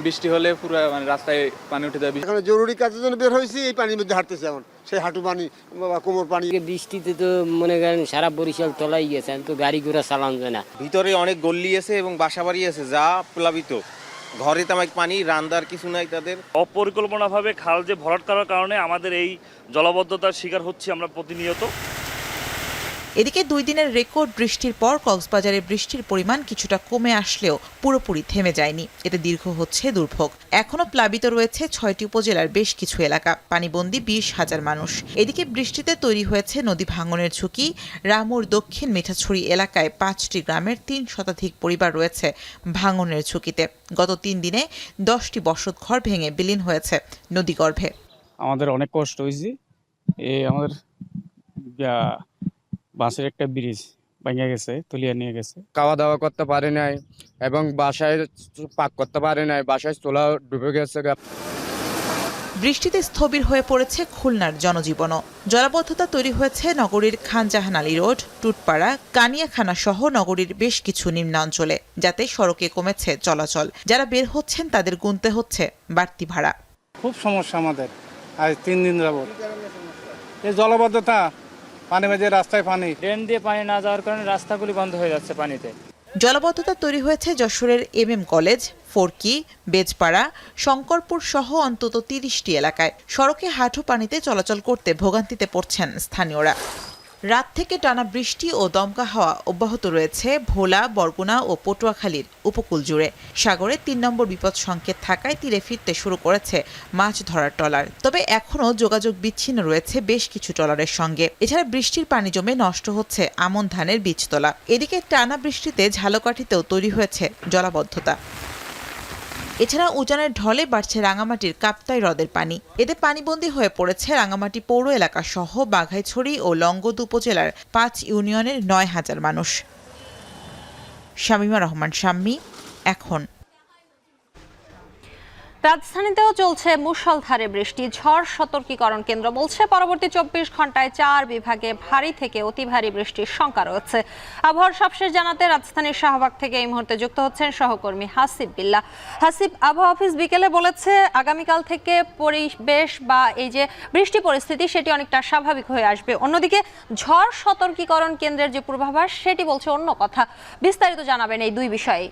বৃষ্টি হলে পুরো মানে রাস্তায় পানি উঠে যায়। এখানে জরুরি কাজের জন্য বের হয়েছি, এই পানির মধ্যে হাঁটতেছে এখন, সেই হাঁটু পানি বা কোমর পানি। বৃষ্টিতে তো মনে করেন সারা বরিশাল তলাই গেছে, তো গাড়ি ঘোড়া চালান যায় না। ভিতরে অনেক গল্লি আছে এবং বাসা বাড়ি আছে যা প্লাবিত, ঘরে তামাক পানি, রান্দার কিছু নাই তাদের। অপরিকল্পনাভাবে খাল যে ভরাট করার কারণে আমাদের এই জলাবদ্ধতার শিকার হচ্ছি আমরা প্রতিনিয়ত। এদিকে 2 দিনের রেকর্ড বৃষ্টির পর কক্সবাজারে বৃষ্টির পরিমাণ কিছুটা কমে আসলেও পুরোপুরি থেমে যায়নি। এতে দীর্ঘ হচ্ছে দুর্ভোগ। এখনো প্লাবিত রয়েছে 6টি উপজেলার বেশ কিছু এলাকা, পানিবন্দী 20,000 মানুষ। এদিকে বৃষ্টিতে তৈরি হয়েছে নদী ভাঙনের ঝুঁকি। রামুর দক্ষিণ মিঠাছড়ি এলাকায় 5টি গ্রামের 3 শতাধিক পরিবার রয়েছে ভাঙনের ঝুঁকিতে। গত 3 দিনে 10টি বসতঘর ভেঙে বিলীন হয়েছে নদীগর্ভে। আমাদের অনেক কষ্ট হয়েছে। আমাদের বাঁশের একটা ব্রিজ ভেঙে গেছে, তুলিয়ে নিয়ে গেছে। খাওয়া দাওয়া করতে পারে নাই এবং বাসায় পাক করতে পারে নাই, বাসায় চোলা ডুবে গেছে। বৃষ্টিতে স্থবির হয়ে পড়েছে খুলনার জনজীবনও। জলাবদ্ধতা তৈরি হয়েছে নগরীর খানজাহান আলী রোড, টুটপাড়া, কানিয়াখানা সহ নগরীর বেশ কিছু নিম্নাঞ্চলে, যাতে সড়কে কমেছে চলাচল। যারা বের হচ্ছেন তাদের গুনতে হচ্ছে বাড়তি ভাড়া। খুব সমস্যা আমাদের আজ 3 দিন যাবত। এই জলাবদ্ধতা, পানি মেঝে রাস্তায় পানি, ড্রেন দিয়ে পানি না যাওয়ার কারণে রাস্তাগুলি বন্ধ হয়ে যাচ্ছে পানিতে। জলাবদ্ধতা তৈরি হয়েছে যশোরের MM কলেজ, ফোরকি, বেজপাড়া, শঙ্করপুর সহ অন্তত 30টি এলাকায়। সড়কে হাঁটু পানিতে চলাচল করতে ভোগান্তিতে পড়ছেন স্থানীয়রা। রাত থেকে টানা বৃষ্টি ও দমকা হাওয়া অব্যাহত রয়েছে ভোলা, বরগুনা ও পটুয়াখালীর উপকূল জুড়ে। সাগরে 3 নম্বর বিপদ সংকেত থাকায় তীরে ফিরতে শুরু করেছে মাছ ধরার ট্রলার। তবে এখনও যোগাযোগ বিচ্ছিন্ন রয়েছে বেশ কিছু ট্রলারের সঙ্গে। এছাড়া বৃষ্টির পানি জমে নষ্ট হচ্ছে আমন ধানের বীজতলা। এদিকে টানা বৃষ্টিতে ঝালকাঠিতেও তৈরি হয়েছে জলাবদ্ধতা। এছাড়া উজানের ঢলে বাড়ছে রাঙামাটির কাপ্তাই হ্রদের পানি। এতে পানিবন্দী হয়ে পড়েছে রাঙামাটি পৌর এলাকা সহ বাঘাইছড়ি ও লংগদ উপজেলার 5 ইউনিয়নের 9,000 মানুষ। শামীমা রহমান শাম্মী, এখন। রাজধানীতেও চলছে মুষলধারে বৃষ্টি। ঝড় সতর্কীকরণ কেন্দ্র বলছে পরবর্তী 24 ঘন্টায় 4 বিভাগে ভারী থেকে অতি ভারী বৃষ্টির শঙ্কা রয়েছে। আবহাওয়ার সবশেষ জানাতে রাজধানীর শাহবাগ থেকে এই মুহূর্তে যুক্ত হচ্ছেন সহকর্মী হাসিব বিল্লাহ। হাসিব, আবহাওয়া অফিস বিকেলে বলেছে আগামীকাল থেকে পরিবেশ বা এই যে বৃষ্টি পরিস্থিতি সেটি অনেকটা স্বাভাবিক হয়ে আসবে। অন্যদিকে ঝড় সতর্কীকরণ কেন্দ্রের যে পূর্বাভাস সেটি বলছে অন্য কথা। বিস্তারিত জানাবেন এই দুই বিষয়ে।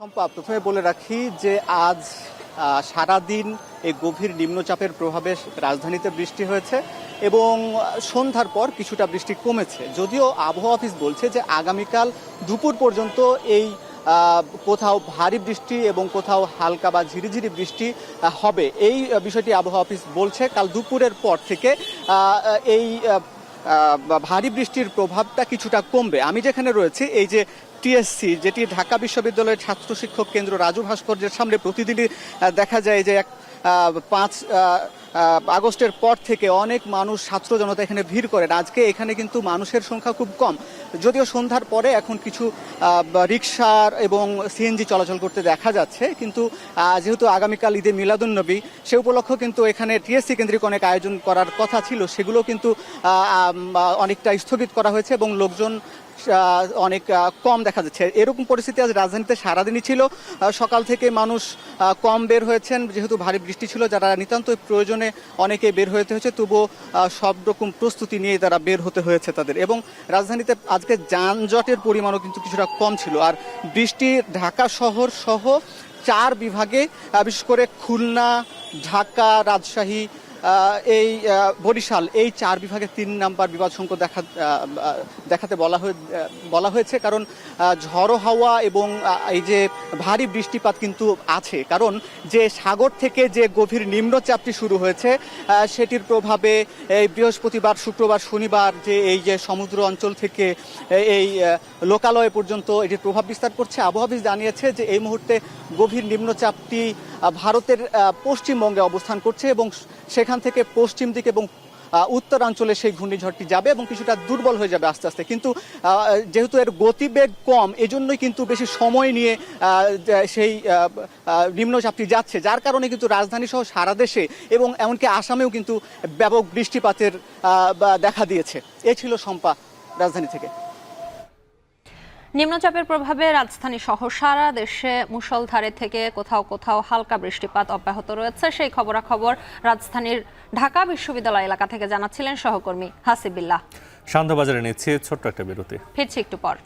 সম্পা, প্রথমে বলে রাখি যে আজ সারাদিন এই গভীর নিম্নচাপের প্রভাবে রাজধানীতে বৃষ্টি হয়েছে এবং সন্ধ্যার পর কিছুটা বৃষ্টি কমেছে। যদিও আবহাওয়া অফিস বলছে যে আগামীকাল দুপুর পর্যন্ত এই কোথাও ভারী বৃষ্টি এবং কোথাও হালকা বা ঝিরিঝিরি বৃষ্টি হবে, এই বিষয়টি আবহাওয়া অফিস বলছে। কাল দুপুরের পর থেকে এই ভারী বৃষ্টির প্রভাবটা কিছুটা কমবে। আমি যেখানে রয়েছি, এই যে TSC, যেটি ঢাকা বিশ্ববিদ্যালয়ের ছাত্র শিক্ষক কেন্দ্র রাজু ভাস্কর্যের সামনে প্রতিদিনই দেখা যায় যে 5 আগস্টের পর থেকে অনেক মানুষ, ছাত্র জনতা এখানে ভিড় করেন। আজকে এখানে কিন্তু মানুষের সংখ্যা খুব কম, যদিও সন্ধ্যার পরে এখন কিছু রিকশার এবং CNG চলাচল করতে দেখা যাচ্ছে। কিন্তু যেহেতু আগামীকাল ঈদে মিলাদুন্নবী, সে উপলক্ষে কিন্তু এখানে TSC কেন্দ্রিক অনেক আয়োজন করার কথা ছিল, সেগুলো কিন্তু অনেকটা স্থগিত করা হয়েছে এবং লোকজন অনেক কম দেখা যাচ্ছে। এরকম পরিস্থিতি আজ রাজধানীতে সারাদিনই ছিল। সকাল থেকে মানুষ কম বের হয়েছেন, যেহেতু ভারী বৃষ্টি ছিল। যারা নিতান্ত প্রয়োজনে অনেকে বের হতে হয়েছে, তবুও সব রকম প্রস্তুতি নিয়ে তারা বের হতে হয়েছে তাদের। এবং রাজধানীতে আজকে যানজটের পরিমাণও কিন্তু কিছুটা কম ছিল। আর বৃষ্টি ঢাকা শহর সহ 4 বিভাগে, বিশেষ করে খুলনা, ঢাকা, রাজশাহী, এই বরিশাল এই 4 বিভাগে 3 নাম্বার বিবাদ সংখ্যা দেখাতে বলা হয়েছে, কারণ ঝড়ো হাওয়া এবং এই যে ভারী বৃষ্টিপাত কিন্তু আছে, কারণ যে সাগর থেকে যে গভীর নিম্নচাপটি শুরু হয়েছে সেটির প্রভাবে এই বৃহস্পতিবার, শুক্রবার, শনিবার যে এই যে সমুদ্র অঞ্চল থেকে এই লোকালয় পর্যন্ত এটির প্রভাব বিস্তার করছে। আবহাওয়া অফিস জানিয়েছে যে এই মুহূর্তে গভীর নিম্নচাপটি ভারতের পশ্চিমবঙ্গে অবস্থান করছে এবং সেখান থেকে পশ্চিম দিকে এবং উত্তরাঞ্চলে সেই ঘূর্ণিঝড়টি যাবে এবং কিছুটা দুর্বল হয়ে যাবে আস্তে আস্তে। কিন্তু যেহেতু এর গতিবেগ কম, এজন্যই কিন্তু বেশি সময় নিয়ে সেই নিম্নচাপটি যাচ্ছে, যার কারণে কিন্তু রাজধানী সহ সারা দেশে এবং এমনকি আসামেও কিন্তু ব্যাপক বৃষ্টিপাতের দেখা দিয়েছে। এ ছিল শম্পা রাজধানী থেকে। নিম্নচাপের প্রভাবে রাজধানী সহ সারা দেশে মুষলধারে থেকে কোথাও কোথাও হালকা বৃষ্টিপাত অব্যাহত রয়েছে। সেই খবরাখবর রাজধানীর ঢাকা বিশ্ববিদ্যালয় এলাকা থেকে জানাচ্ছিলেন সহকর্মী হাসিবিল্লাহ। শান্তবাজারে নিচ্ছে ছোট্ট একটা বিরতি, ফিরছি একটু পর।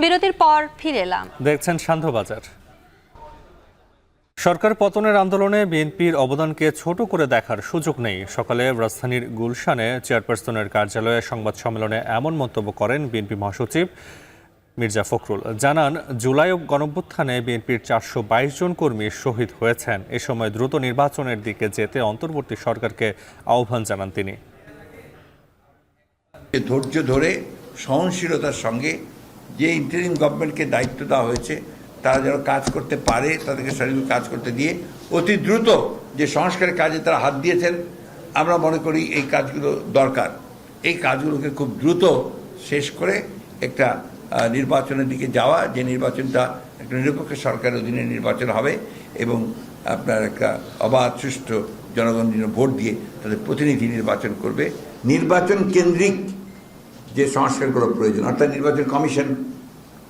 বিরতির পর ফিরে এলাম। দেখছেন শান্তবাজার। সরকার পতনের আন্দোলনে বিএনপির অবদানকে ছোট করে দেখার সুযোগ নেই। সকালে রাজধানীর গুলশানে চেয়ারপারসনের কার্যালয়ে সংবাদ সম্মেলনে এমন মন্তব্য করেন বিএনপি মহাসচিব মির্জা ফখরুল। জানান, জুলাই গণঅভ্যুত্থানে বিএনপির 422 জন কর্মী শহীদ হয়েছেন। এ সময় দ্রুত নির্বাচনের দিকে যেতে অন্তর্বর্তী সরকারকে আহ্বান জানান তিনি। ধৈর্য ধরে সহনশীলতার সঙ্গে যে ইন্টারিম গভর্নমেন্টকে দায়িত্ব দেওয়া হয়েছে তারা যেন কাজ করতে পারে, তাদেরকে সঠিক কাজ করতে দিয়ে অতি দ্রুত যে সংস্কারের কাজে তারা হাত দিয়েছেন, আমরা মনে করি এই কাজগুলো দরকার। এই কাজগুলোকে খুব দ্রুত শেষ করে একটা নির্বাচনের দিকে যাওয়া, যে নির্বাচনটা একটা নিরপেক্ষ সরকারের অধীনে নির্বাচন হবে এবং আপনার একটা অবাধ সুষ্ঠু জনগণ ভোট দিয়ে তাদের প্রতিনিধি নির্বাচন করবে। নির্বাচন কেন্দ্রিক যে সংস্কারগুলো প্রয়োজন, অর্থাৎ নির্বাচন কমিশন,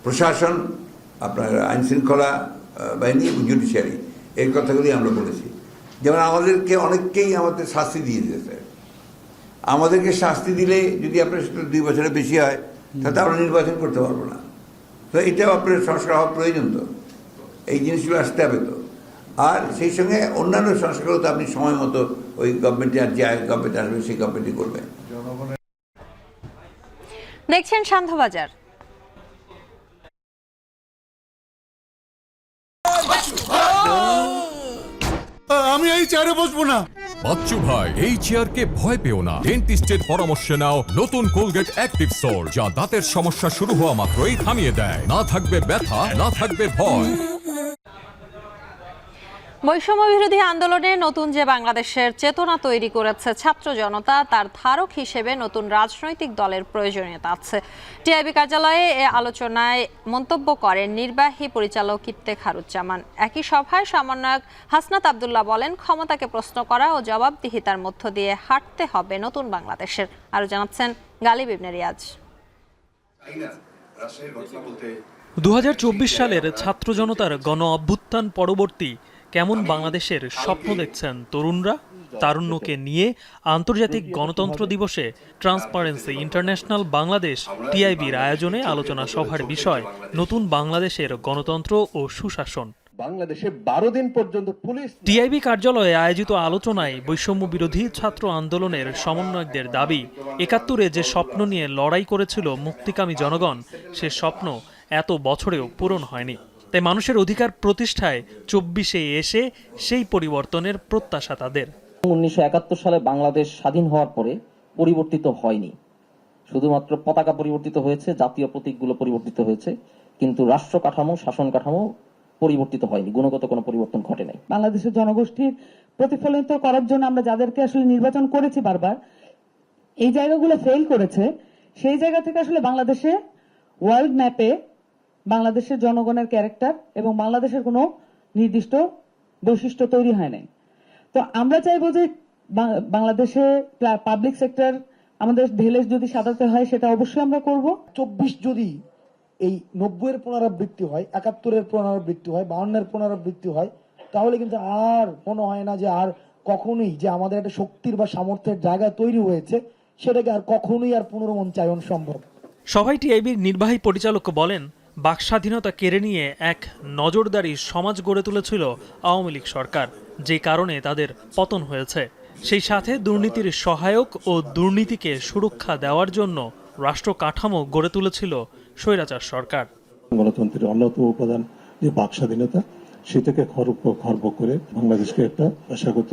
প্রশাসন, আপনার আইন শৃঙ্খলা বাহিনী এবং জুডিশিয়ারি, এই কথাগুলি আমরা বলেছি। যেমন আমাদেরকে অনেককেই আমাদের শাস্তি দিয়ে দিয়েছে। আমাদেরকে শাস্তি দিলে যদি আপনার 2 বছরের বেশি হয় তাহলে আমরা নির্বাচন করতে পারবো না। তো এটাও আপনার সংস্কার হওয়া প্রয়োজন। তো এই জিনিসগুলো আসতে হবে। তো আর সেই সঙ্গে অন্যান্য সংস্কারও তো আপনি সময় মতো ওই গভর্নমেন্টে আর যে গভর্নমেন্ট আসবে সেই গভর্নমেন্টই করবে। দেখছেন শান্তবাজার। আমি এই চেয়ারে বসবো না। বাচ্চু ভাই, এই চেয়ারকে ভয় পেও না। ডেন্টিস্টের পরামর্শ নাও নতুন কোলগেট অ্যাক্টিভ সোল, যা দাঁতের সমস্যা শুরু হওয়া মাত্রই থামিয়ে দেয়। না থাকবে ব্যথা, না থাকবে ভয়। বৈষম্য বিরোধী আন্দোলনে নতুন যে বাংলাদেশের চেতনা তৈরি করেছে ছাত্র জনতা, তার ধারক হিসেবে নতুন রাজনৈতিক দলের প্রয়োজনীয়তা আছে। টিআইবি কার্যালয়ে এ আলোচনায় মন্তব্য করেন নির্বাহী পরিচালক ইফতেখারুজ্জামান। একই সভায় সমন্বয়ক হাসনাত আব্দুল্লাহ বলেন, ক্ষমতাকে প্রশ্ন করা ও জবাবদিহিতার মধ্য দিয়ে হাঁটতে হবে নতুন বাংলাদেশের। আরো জানাচ্ছেন গালিব ইবনে রিয়াজ। 2024 সালের ছাত্র জনতার গণ অভ্যুত্থান পরবর্তী কেমন বাংলাদেশের স্বপ্ন দেখছেন তরুণরা? তারুণ্যকে নিয়ে আন্তর্জাতিক গণতন্ত্র দিবসে ট্রান্সপারেন্সি ইন্টারন্যাশনাল বাংলাদেশ টিআইবির আয়োজনে আলোচনা সভার বিষয় নতুন বাংলাদেশের গণতন্ত্র ও সুশাসন। বাংলাদেশে 12 দিন পর্যন্ত পুলিশ। টিআইবি কার্যালয়ে আয়োজিত আলোচনায় বৈষম্য বিরোধী ছাত্র আন্দোলনের সমন্বয়কদের দাবি, 71-এ যে স্বপ্ন নিয়ে লড়াই করেছিল মুক্তিকামী জনগণ, সে স্বপ্ন এত বছরেও পূরণ হয়নি। তাই মানুষের অধিকার প্রতিষ্ঠায় 24-এ এসে সেই পরিবর্তনের প্রত্যাশা তাদের। 1971 সালে বাংলাদেশ স্বাধীন হওয়ার পরে পরিবর্তিত হয়নি, শুধুমাত্র পতাকা পরিবর্তিত হয়েছে, জাতীয় প্রতীকগুলো পরিবর্তিত হয়েছে, কিন্তু রাষ্ট্র কাঠামো, শাসন কাঠামো পরিবর্তিত হয়নি, গুণগত কোনো পরিবর্তন ঘটে নাই। বাংলাদেশের জনগোষ্ঠীর প্রতিফলিত করার জন্য আমরা যাদেরকে আসলে নির্বাচন করেছি বারবার, এই জায়গাগুলো ফেল করেছে। সেই জায়গা থেকে আসলে বাংলাদেশে ওয়ার্ল্ড ম্যাপে বাংলাদেশের জনগণের ক্যারেক্টার এবং বাংলাদেশের কোনো নির্দিষ্ট বৈশিষ্ট্য তৈরি হয় নাই। তো আমরা চাইবো যে বাংলাদেশে পাবলিক সেক্টর আমাদের ঢেলে যদি সাজাতে হয় সেটা অবশ্যই আমরা করব। 24 যদি এই 90-এর পুনরাবৃত্তি হয়, 71-এর পুনরাবৃত্তি হয়, 52-এর পুনরাবৃত্তি হয়, তাহলে কিন্তু আর মনে হয় না যে আর কখনোই যে আমাদের একটা শক্তির বা সামর্থ্যের জায়গা তৈরি হয়েছে সেটাকে আর কখনোই আর পুনর্মঞ্চায়ন সম্ভব। সভায় টিআইবির নির্বাহী পরিচালক বলেন, বাক স্বাধীনতা কেড়ে নিয়ে এক নজরদারি সমাজ গড়ে তুলেছিল আওয়ামী লীগ সরকার, যে কারণে তাদের পতন হয়েছে। সেই সাথে দুর্নীতির সহায়ক ও দুর্নীতিকে সুরক্ষা দেওয়ার জন্য রাষ্ট্র কাঠামো গড়ে তুলেছিল স্বৈরাচার সরকার। গণতন্ত্রের অন্যতম উপাদান যে বাক স্বাধীনতা, সেটাকে খর্ব করে বাংলাদেশকে একটা পেশাগত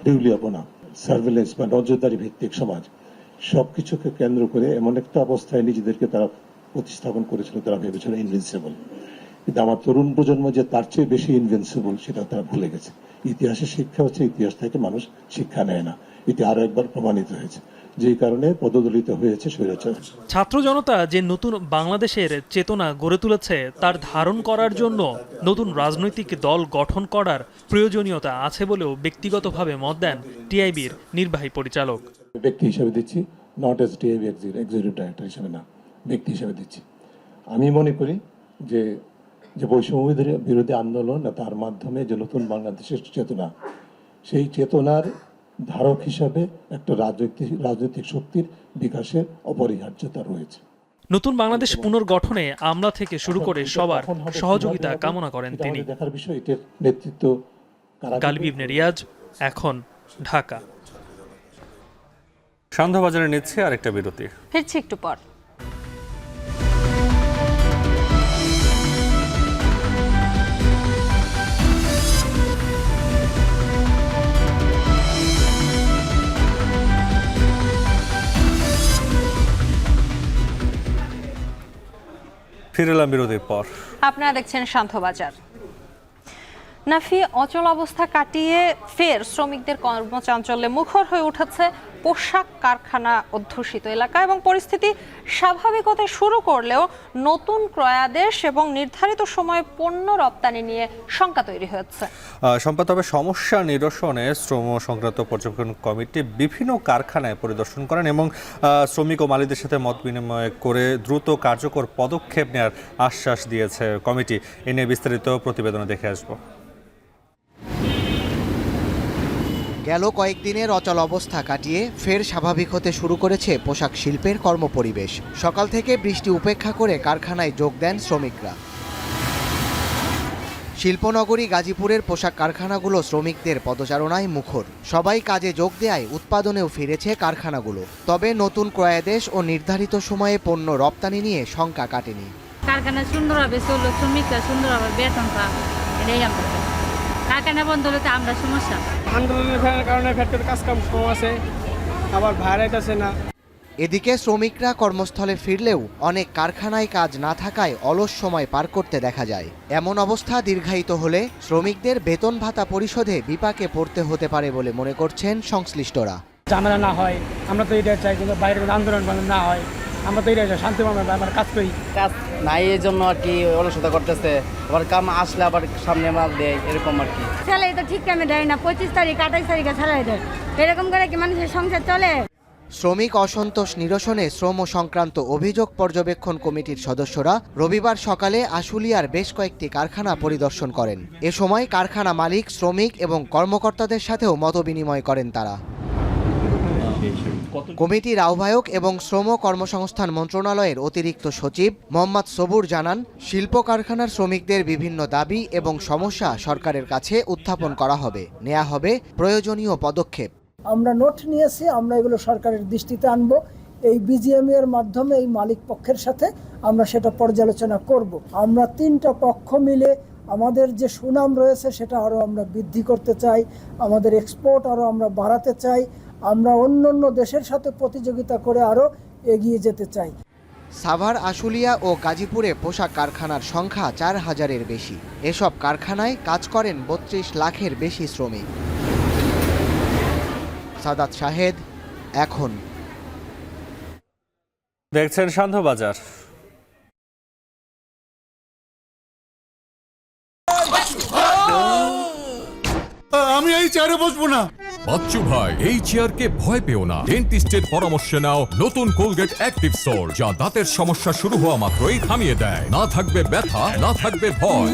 দেউলিয়াপনা, সার্ভেলেন্স বা নজরদারি ভিত্তিক সমাজ, সবকিছুকে কেন্দ্র করে এমন একটা অবস্থায় নিজেদেরকে তারা প্রতিস্থাপন করেছিল, তারা ভেবেছিল ইনভিনসিবল। কিন্তু আমার তরুণ প্রজন্ম যে তার চেয়ে বেশি ইনভিনসিবল সেটা তারা ভুলে গেছে। ইতিহাসের শিক্ষা হচ্ছে, ইতিহাস থেকে মানুষ শিক্ষা নেয় না, এটি আরো একবার প্রমাণিত হয়েছে, যেই কারণে পদদলিত হয়েছে স্বৈরাচার। ছাত্র জনতা যে নতুন বাংলাদেশের চেতনা গড়ে তুলেছে, তার ধারণ করার জন্য নতুন রাজনৈতিক দল গঠন করার প্রয়োজনীয়তা আছে বলেও ব্যক্তিগতভাবে মত দেন টিআইবির নির্বাহী পরিচালক। ব্যক্তি হিসেবে দিচ্ছি, not age TIB executive director হিসেবে না, ব্যক্তি হিসেবে দিচ্ছি। আমি মনে করি যে বৈষম্য বিরোধী আন্দোলন, তার মাধ্যমে যে নতুন বাংলাদেশের চেতনা, সেই চেতনার ধারক হিসাবে একটা রাজনৈতিক শক্তির বিকাশের অপরিহার্যতা রয়েছে। নতুন বাংলাদেশ পুনর্গঠনে আমলা থেকে শুরু করে সবার সহযোগিতা কামনা করেন তিনি। দেখার বিষয়, এটার নেতৃত্ব গালিব ইবনে রিয়াজ, এখন, ঢাকা। সন্ধ্যাবাজারে নিচ্ছে আরেকটা বিরতি, ফিরছি একটু পর। ফিরে এলাম বিরতির পর। আপনারা দেখছেন শান্তবাজার। নাফি, অচল অবস্থা কাটিয়ে ফের শ্রমিকদের কর্মচাঞ্চল্যে মুখর হয়ে উঠেছে পোশাক কারখানা অধ্যুষিত এলাকা, এবং পরিস্থিতি স্বাভাবিক হতে শুরু করলেও নতুন ক্রয়াদেশ এবং নির্ধারিত সময়ে পণ্য রপ্তানি নিয়ে শঙ্কা তৈরি হয়েছে। সম্পদ, তবে সমস্যা নিরসনে শ্রম সংক্রান্ত পর্যবেক্ষণ কমিটি বিভিন্ন কারখানায় পরিদর্শন করেন এবং শ্রমিক ও মালিকদের সাথে মত বিনিময় করে দ্রুত কার্যকর পদক্ষেপ নেওয়ার আশ্বাস দিয়েছে কমিটি। এ নিয়ে বিস্তারিত প্রতিবেদনে দেখে আসবো। গেল কয়েকদিনের অচল অবস্থা কাটিয়ে ফের স্বাভাবিক হতে শুরু করেছে পোশাক শিল্পের কর্মপরিবেশ। সকাল থেকে বৃষ্টি উপেক্ষা করে কারখানায় যোগ দেন শ্রমিকরা। শিল্পনগরী গাজীপুরের পোশাক কারখানাগুলো শ্রমিকদের পদচারণায় মুখর। সবাই কাজে যোগ দেয়ায় উৎপাদনেও ফিরেছে কারখানাগুলো। তবে নতুন ক্রয়াদেশ ও নির্ধারিত সময়ে পণ্য রপ্তানি নিয়ে শঙ্কা কাটেনি। কারখানা সুন্দরভাবে চললো, শ্রমিকরা সুন্দরভাবে বেতন পাবে, এটাই আমরা। কারখানা বন্ধ হলে আমরা সমস্যা। আন্দোলনের কারণে ফ্যাক্টরির কাজকাম কম আছে, আবার ভাড়া আছে না। এদিকে শ্রমিকরা কর্মস্থলে ফিরলেও অনেক কারখানায় কাজ না থাকায় অলস সময় পার করতে দেখা যায়। এমন অবস্থা দীর্ঘায়িত হলে শ্রমিকদের বেতন ভাতা পরিশোধে বিপাকে পড়তে হতে পারে বলে মনে করছেন সংশ্লিষ্টরা। ঝামেলা না হয়, আমরা তো এটা চাই, কিন্তু বাইরে আন্দোলন না হয়, আমরা তো এটা শান্তিভাবে আমরা কাজ করি। কাজ নাই এই জন্য আর কি অলসতা করতেছে, আবার কাম আসলে আবার সামনে মাল দেয়, এরকম আর কি। স্যালারি তো ঠিক টাইমে দেয় না, 25 তারিখ 28 তারিখে স্যালারি দেয়, এরকম করে কি মানুষের সংসার চলে? শ্রমিক অসন্তোষ নিরসনে শ্রম সংক্রান্ত অভিযোগ পর্যবেক্ষণ কমিটির সদস্যরা রবিবার সকালে আশুলিয়ার বেশ কয়েকটি কারখানা পরিদর্শন করেন। এ সময় কারখানা মালিক, শ্রমিক এবং কর্মকর্তাদের সাথেও মতবিনিময় করেন তারা। কমিটির আহ্বায়ক এবং শ্রম কর্মসংস্থান মন্ত্রণালয়ের অতিরিক্ত সচিব মোহাম্মদ সবুর জানান, শিল্প কারখানার শ্রমিকদের বিভিন্ন দাবি এবং সমস্যা সরকারের কাছে উত্থাপন করা হবে, নেওয়া হবে প্রয়োজনীয় পদক্ষেপ। আমরা নোট নিয়েছি, আমরা এগুলো সরকারের দৃষ্টিতে আনবো। এই বিজিএম এর মাধ্যমে এই মালিক পক্ষের সাথে আমরা সেটা পর্যালোচনা করব। আমরা তিনটা পক্ষ মিলে আমাদের যে সুনাম রয়েছে সেটা আরও আমরা বৃদ্ধি করতে চাই, আমাদের এক্সপোর্ট আরও আমরা বাড়াতে চাই, আমরা অন্য দেশের সাথে প্রতিযোগিতা করে আরও এগিয়ে যেতে চাই। সাভার, আশুলিয়া ও গাজীপুরে পোশাক কারখানার সংখ্যা 4000-এর বেশি। এসব কারখানায় কাজ করেন 32 লাখের বেশি শ্রমিক। সাদাত শাহেদ, এখন। দেখছেন শান্তবাজার। আমি এই চেয়ারে বসবো না। বাচ্চু ভাই, এই চেয়ারকে ভয় পেও না। ডেন্টিস্টের পরামর্শে নাও নতুন কোলগেট অ্যাক্টিভ সোল, যা দাঁতের সমস্যা শুরু হওয়া মাত্রই থামিয়ে দেয়। না থাকবে ব্যথা, না থাকবে ভয়।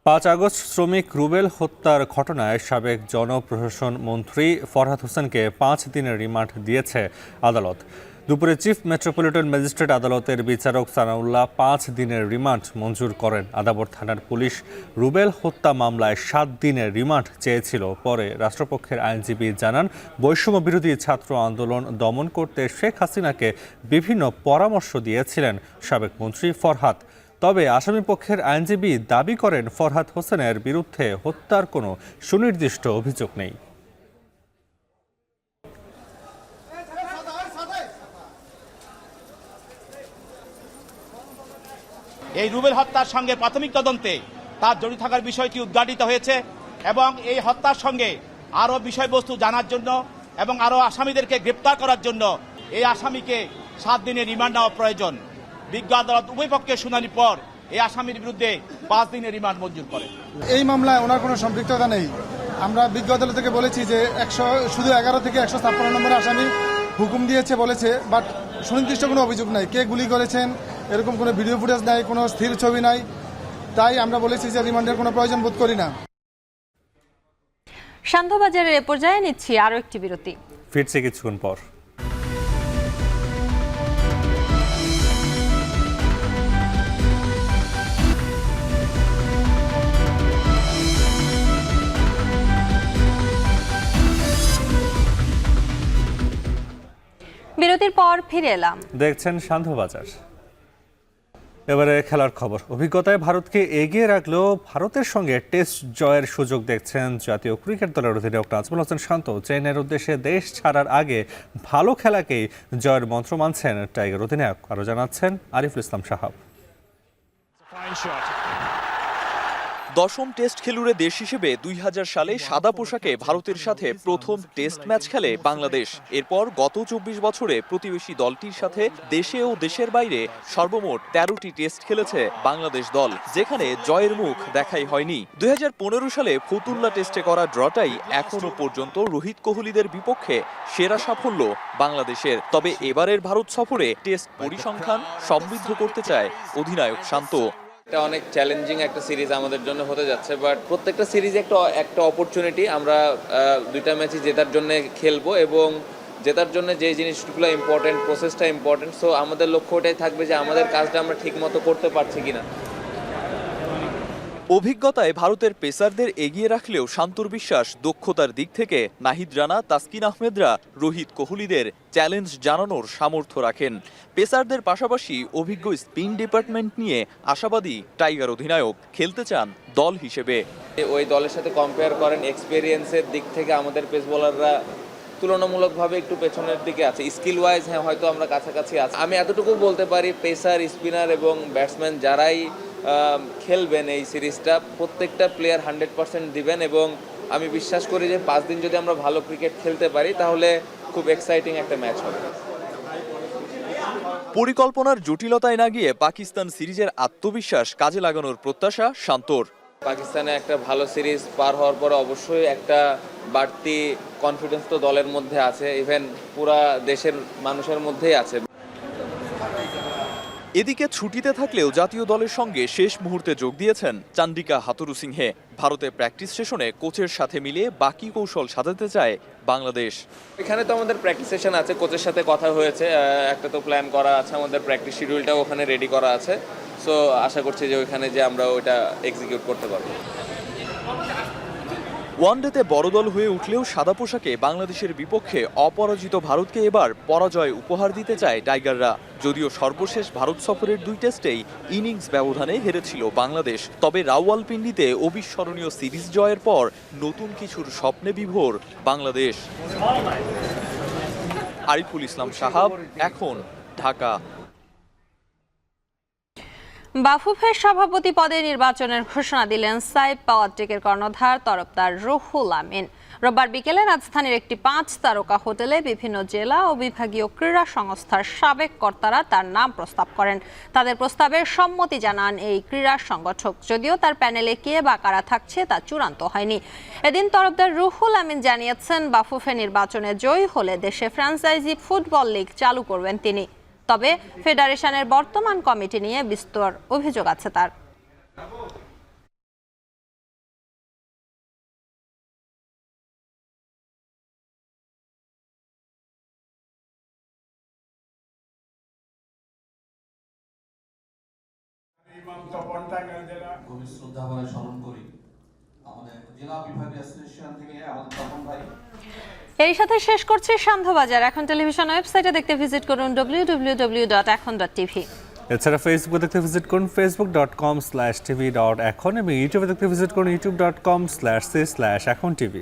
5 আগস্ট শ্রমিক রুবেল হত্যার ঘটনায় সাবেক জনপ্রশাসন মন্ত্রী ফরহাদ হোসেনকে 5 দিনের রিমান্ড দিয়েছে আদালত। দুপুরে চিফ মেট্রোপলিটন ম্যাজিস্ট্রেট আদালতের বিচারক সানাউল্লাহ 5 দিনের রিমান্ড মঞ্জুর করেন। আদাবর থানার পুলিশ রুবেল হত্যা মামলায় 7 দিনের রিমান্ড চেয়েছিল। পরে রাষ্ট্রপক্ষের আইনজীবী জানান, বৈষম্য বিরোধী ছাত্র আন্দোলন দমন করতে শেখ হাসিনাকে বিভিন্ন পরামর্শ দিয়েছিলেন সাবেক মন্ত্রী ফরহাদ। তবে আসামি পক্ষের আইনজীবী দাবি করেন, ফরহাদ হোসেনের বিরুদ্ধে হত্যার কোনো সুনির্দিষ্ট অভিযোগ নেই। এই রুবেল হত্যার সঙ্গে প্রাথমিক তদন্তে তার জড়িত থাকার বিষয়টি উদ্ঘাটিত হয়েছে এবং এই হত্যার সঙ্গে আরও বিষয়বস্তু জানার জন্য এবং আরও আসামিদেরকে গ্রেপ্তার করার জন্য এই আসামিকে 7 দিনের রিমান্ড নেওয়া প্রয়োজন। বিজ্ঞ আদালত উভয় পক্ষের শুনানির পর এই আসামির বিরুদ্ধে 5 দিনের রিমান্ড মঞ্জুর করে। এই মামলায় ওনার কোনো সম্পৃক্ততা নেই। আমরা বিজ্ঞ আদালত থেকে বলেছি যে শুধু 11 থেকে 156 নম্বরে আসামি হুকুম দিয়েছে বলেছে, বাট সুনির্দিষ্ট কোনো অভিযোগ নাই। কে গুলি করেছেন এরকম কোনো ভিডিও ফুটেজ নাই, কোনো স্থির ছবি নাই। তাই আমরা বলেছি যে রিমান্ডের কোনো প্রয়োজন বোধ করি না। সান্ধ্যবাজারের এ পর্যায়ে নিচ্ছি আরও একটি বিরতি। ফিরছে কিছুক্ষণ পর। বিরতির পর ফিরে এলাম। দেখছেন সান্ধ্যবাজার। এবারে খেলার খবর। অভিজ্ঞতায় ভারতকে এগিয়ে রাখলেও ভারতের সঙ্গে টেস্ট জয়ের সুযোগ দেখছেন জাতীয় ক্রিকেট দলের অধিনায়ক নাজমুল হোসেন শান্ত। চেন্নাইয়ের উদ্দেশ্যে দেশ ছাড়ার আগে ভালো খেলাকেই জয়ের মন্ত্র মানছেন টাইগার অধিনায়ক। আরও জানাচ্ছেন আরিফুল ইসলাম সাহাব। 10ম টেস্ট খেলুড়ে দেশ হিসেবে 2000 সালে সাদা পোশাকে ভারতের সাথে প্রথম টেস্ট ম্যাচ খেলে বাংলাদেশ। এরপর গত 24 বছরে প্রতিবেশী দলটির সাথে দেশে ও দেশের বাইরে সর্বমোট 13টি টেস্ট খেলেছে বাংলাদেশ দল, যেখানে জয়ের মুখ দেখাই হয়নি। 2015 সালে ফতুল্লা টেস্টে করা ড্রটাই এখনো পর্যন্ত রোহিত কোহলিদের বিপক্ষে সেরা সাফল্য বাংলাদেশের। তবে এবারের ভারত সফরে টেস্ট পরিসংখ্যান সমৃদ্ধ করতে চায় অধিনায়ক শান্ত। এটা অনেক চ্যালেঞ্জিং একটা সিরিজ আমাদের জন্য হতে যাচ্ছে, বাট প্রত্যেকটা সিরিজ একটা অপরচুনিটি। আমরা 2টা ম্যাচই জেতার জন্য খেলবো এবং জেতার জন্য যে জিনিসগুলো ইম্পর্টেন্ট, প্রসেসটা ইম্পর্টেন্ট। সো আমাদের লক্ষ্যটাই থাকবে যে আমাদের কাজটা আমরা ঠিক মতো করতে পারছি কিনা। অভিজ্ঞতায় ভারতের পেসারদের এগিয়ে রাখলেও শান্তর বিশ্বাস দক্ষতার দিক থেকে নাহিদ রানা, তাসকিন আহমেদরা রোহিত কোহলিদের চ্যালেঞ্জ জানানোর সামর্থ্য রাখেন। পেসারদের পাশাপাশি অভিজ্ঞ স্পিন ডিপার্টমেন্ট নিয়ে আশাবাদী টাইগার অধিনায়ক। খেলতে চান দল হিসেবে। ওই দলের সাথে কম্পেয়ার করেন, এক্সপেরিয়েন্সের দিক থেকে আমাদের পেস বোলাররা তুলনামূলকভাবে একটু পেছনের দিকে আছে। স্কিল ওয়াইজ হ্যাঁ হয়তো আমরা কাছাকাছি আছি। আমি এতটুকু বলতে পারি, পেসার, স্পিনার এবং ব্যাটসম্যান যারাই খেলবেন এই সিরিজটা, প্রত্যেকটা প্লেয়ার 100% দিবেন এবং আমি বিশ্বাস করি যে 5 দিন যদি আমরা ভালো ক্রিকেট খেলতে পারি তাহলে খুব এক্সাইটিং একটা ম্যাচ হবে। পরিকল্পনার জটিলতায় না গিয়ে পাকিস্তান সিরিজের আত্মবিশ্বাস কাজে লাগানোর প্রত্যাশা শান্তর। পাকিস্তানে একটা ভালো সিরিজ পার হওয়ার পরে অবশ্যই একটা বাড়তি কনফিডেন্স তো দলের মধ্যে আছে, ইভেন পুরা দেশের মানুষের মধ্যেই আছে। এদিকে ছুটিতে থাকলেও জাতীয় দলের সঙ্গে শেষ মুহূর্তে যোগ দিয়েছেন চান্ডিকা হাথুরুসিংহে। ভারতে প্র্যাকটিস সেশনে কোচের সাথে মিলিয়ে বাকি কৌশল সাজাতে চায় বাংলাদেশ। এখানে তো আমাদের প্র্যাকটিস সেশন আছে, কোচের সাথে কথা হয়েছে, একটা তো প্ল্যান করা আছে, আমাদের প্র্যাকটিস শিডিউলটাও ওখানে রেডি করা আছে। সো আশা করছি যে ওইখানে যে আমরা ওইটা এক্সিকিউট করতে পারবো। ওয়ানডেতে বড় দল হয়ে উঠলেও সাদা পোশাকে বাংলাদেশের বিপক্ষে অপরাজিত ভারতকে এবার পরাজয় উপহার দিতে চায় টাইগাররা। যদিও সর্বশেষ ভারত সফরের 2 টেস্টেই ইনিংস ব্যবধানে হেরেছিল বাংলাদেশ। তবে রাওয়ালপিন্ডিতে অবিস্মরণীয় সিরিজ জয়ের পর নতুন কিছুর স্বপ্নে বিভোর বাংলাদেশ। আরিফুল ইসলাম সাহাব, এখন, ঢাকা। বাফুফের সভাপতি পদে নির্বাচনের ঘোষণা দিলেন সাইফ পাওয়ার টেকের কর্ণধার তরফদার রুহুল আমিন। রোববার বিকেলে রাজধানীর একটি 5 তারকা হোটেলে বিভিন্ন জেলা ও বিভাগীয় ক্রীড়া সংস্থার সাবেক কর্তারা তার নাম প্রস্তাব করেন। তাদের প্রস্তাবের সম্মতি জানান এই ক্রীড়া সংগঠক, যদিও তার প্যানেলে কে বা কারা থাকছে তা চূড়ান্ত হয়নি। এদিন তরফদার রুহুল আমিন জানিয়েছেন, বাফুফে নির্বাচনে জয়ী হলে দেশে ফ্র্যাঞ্চাইজি ফুটবল লিগ চালু করবেন তিনি। তবে ফেডারেশনের বর্তমান কমিটি নিয়ে বিস্তর অভিযোগ আছে তার। গভীর শ্রদ্ধা ভরে স্মরণ করি আমাদের জেলা বিভাগীয় অ্যাসোসিয়েশন থেকে আমাদের তপন ভাই। এই সাথে শেষ করছি সান্ধ্যবাজার। এখন টেলিভিশন ওয়েবসাইটে দেখতে ভিজিট করুন www.ekhon.tv। এছাড়া ফেসবুকে দেখতে ভিজিট করুন facebook.com/tv.ekhon এবং ইউটিউবে দেখতে ভিজিট করুন youtube.com/c/ekhon tv।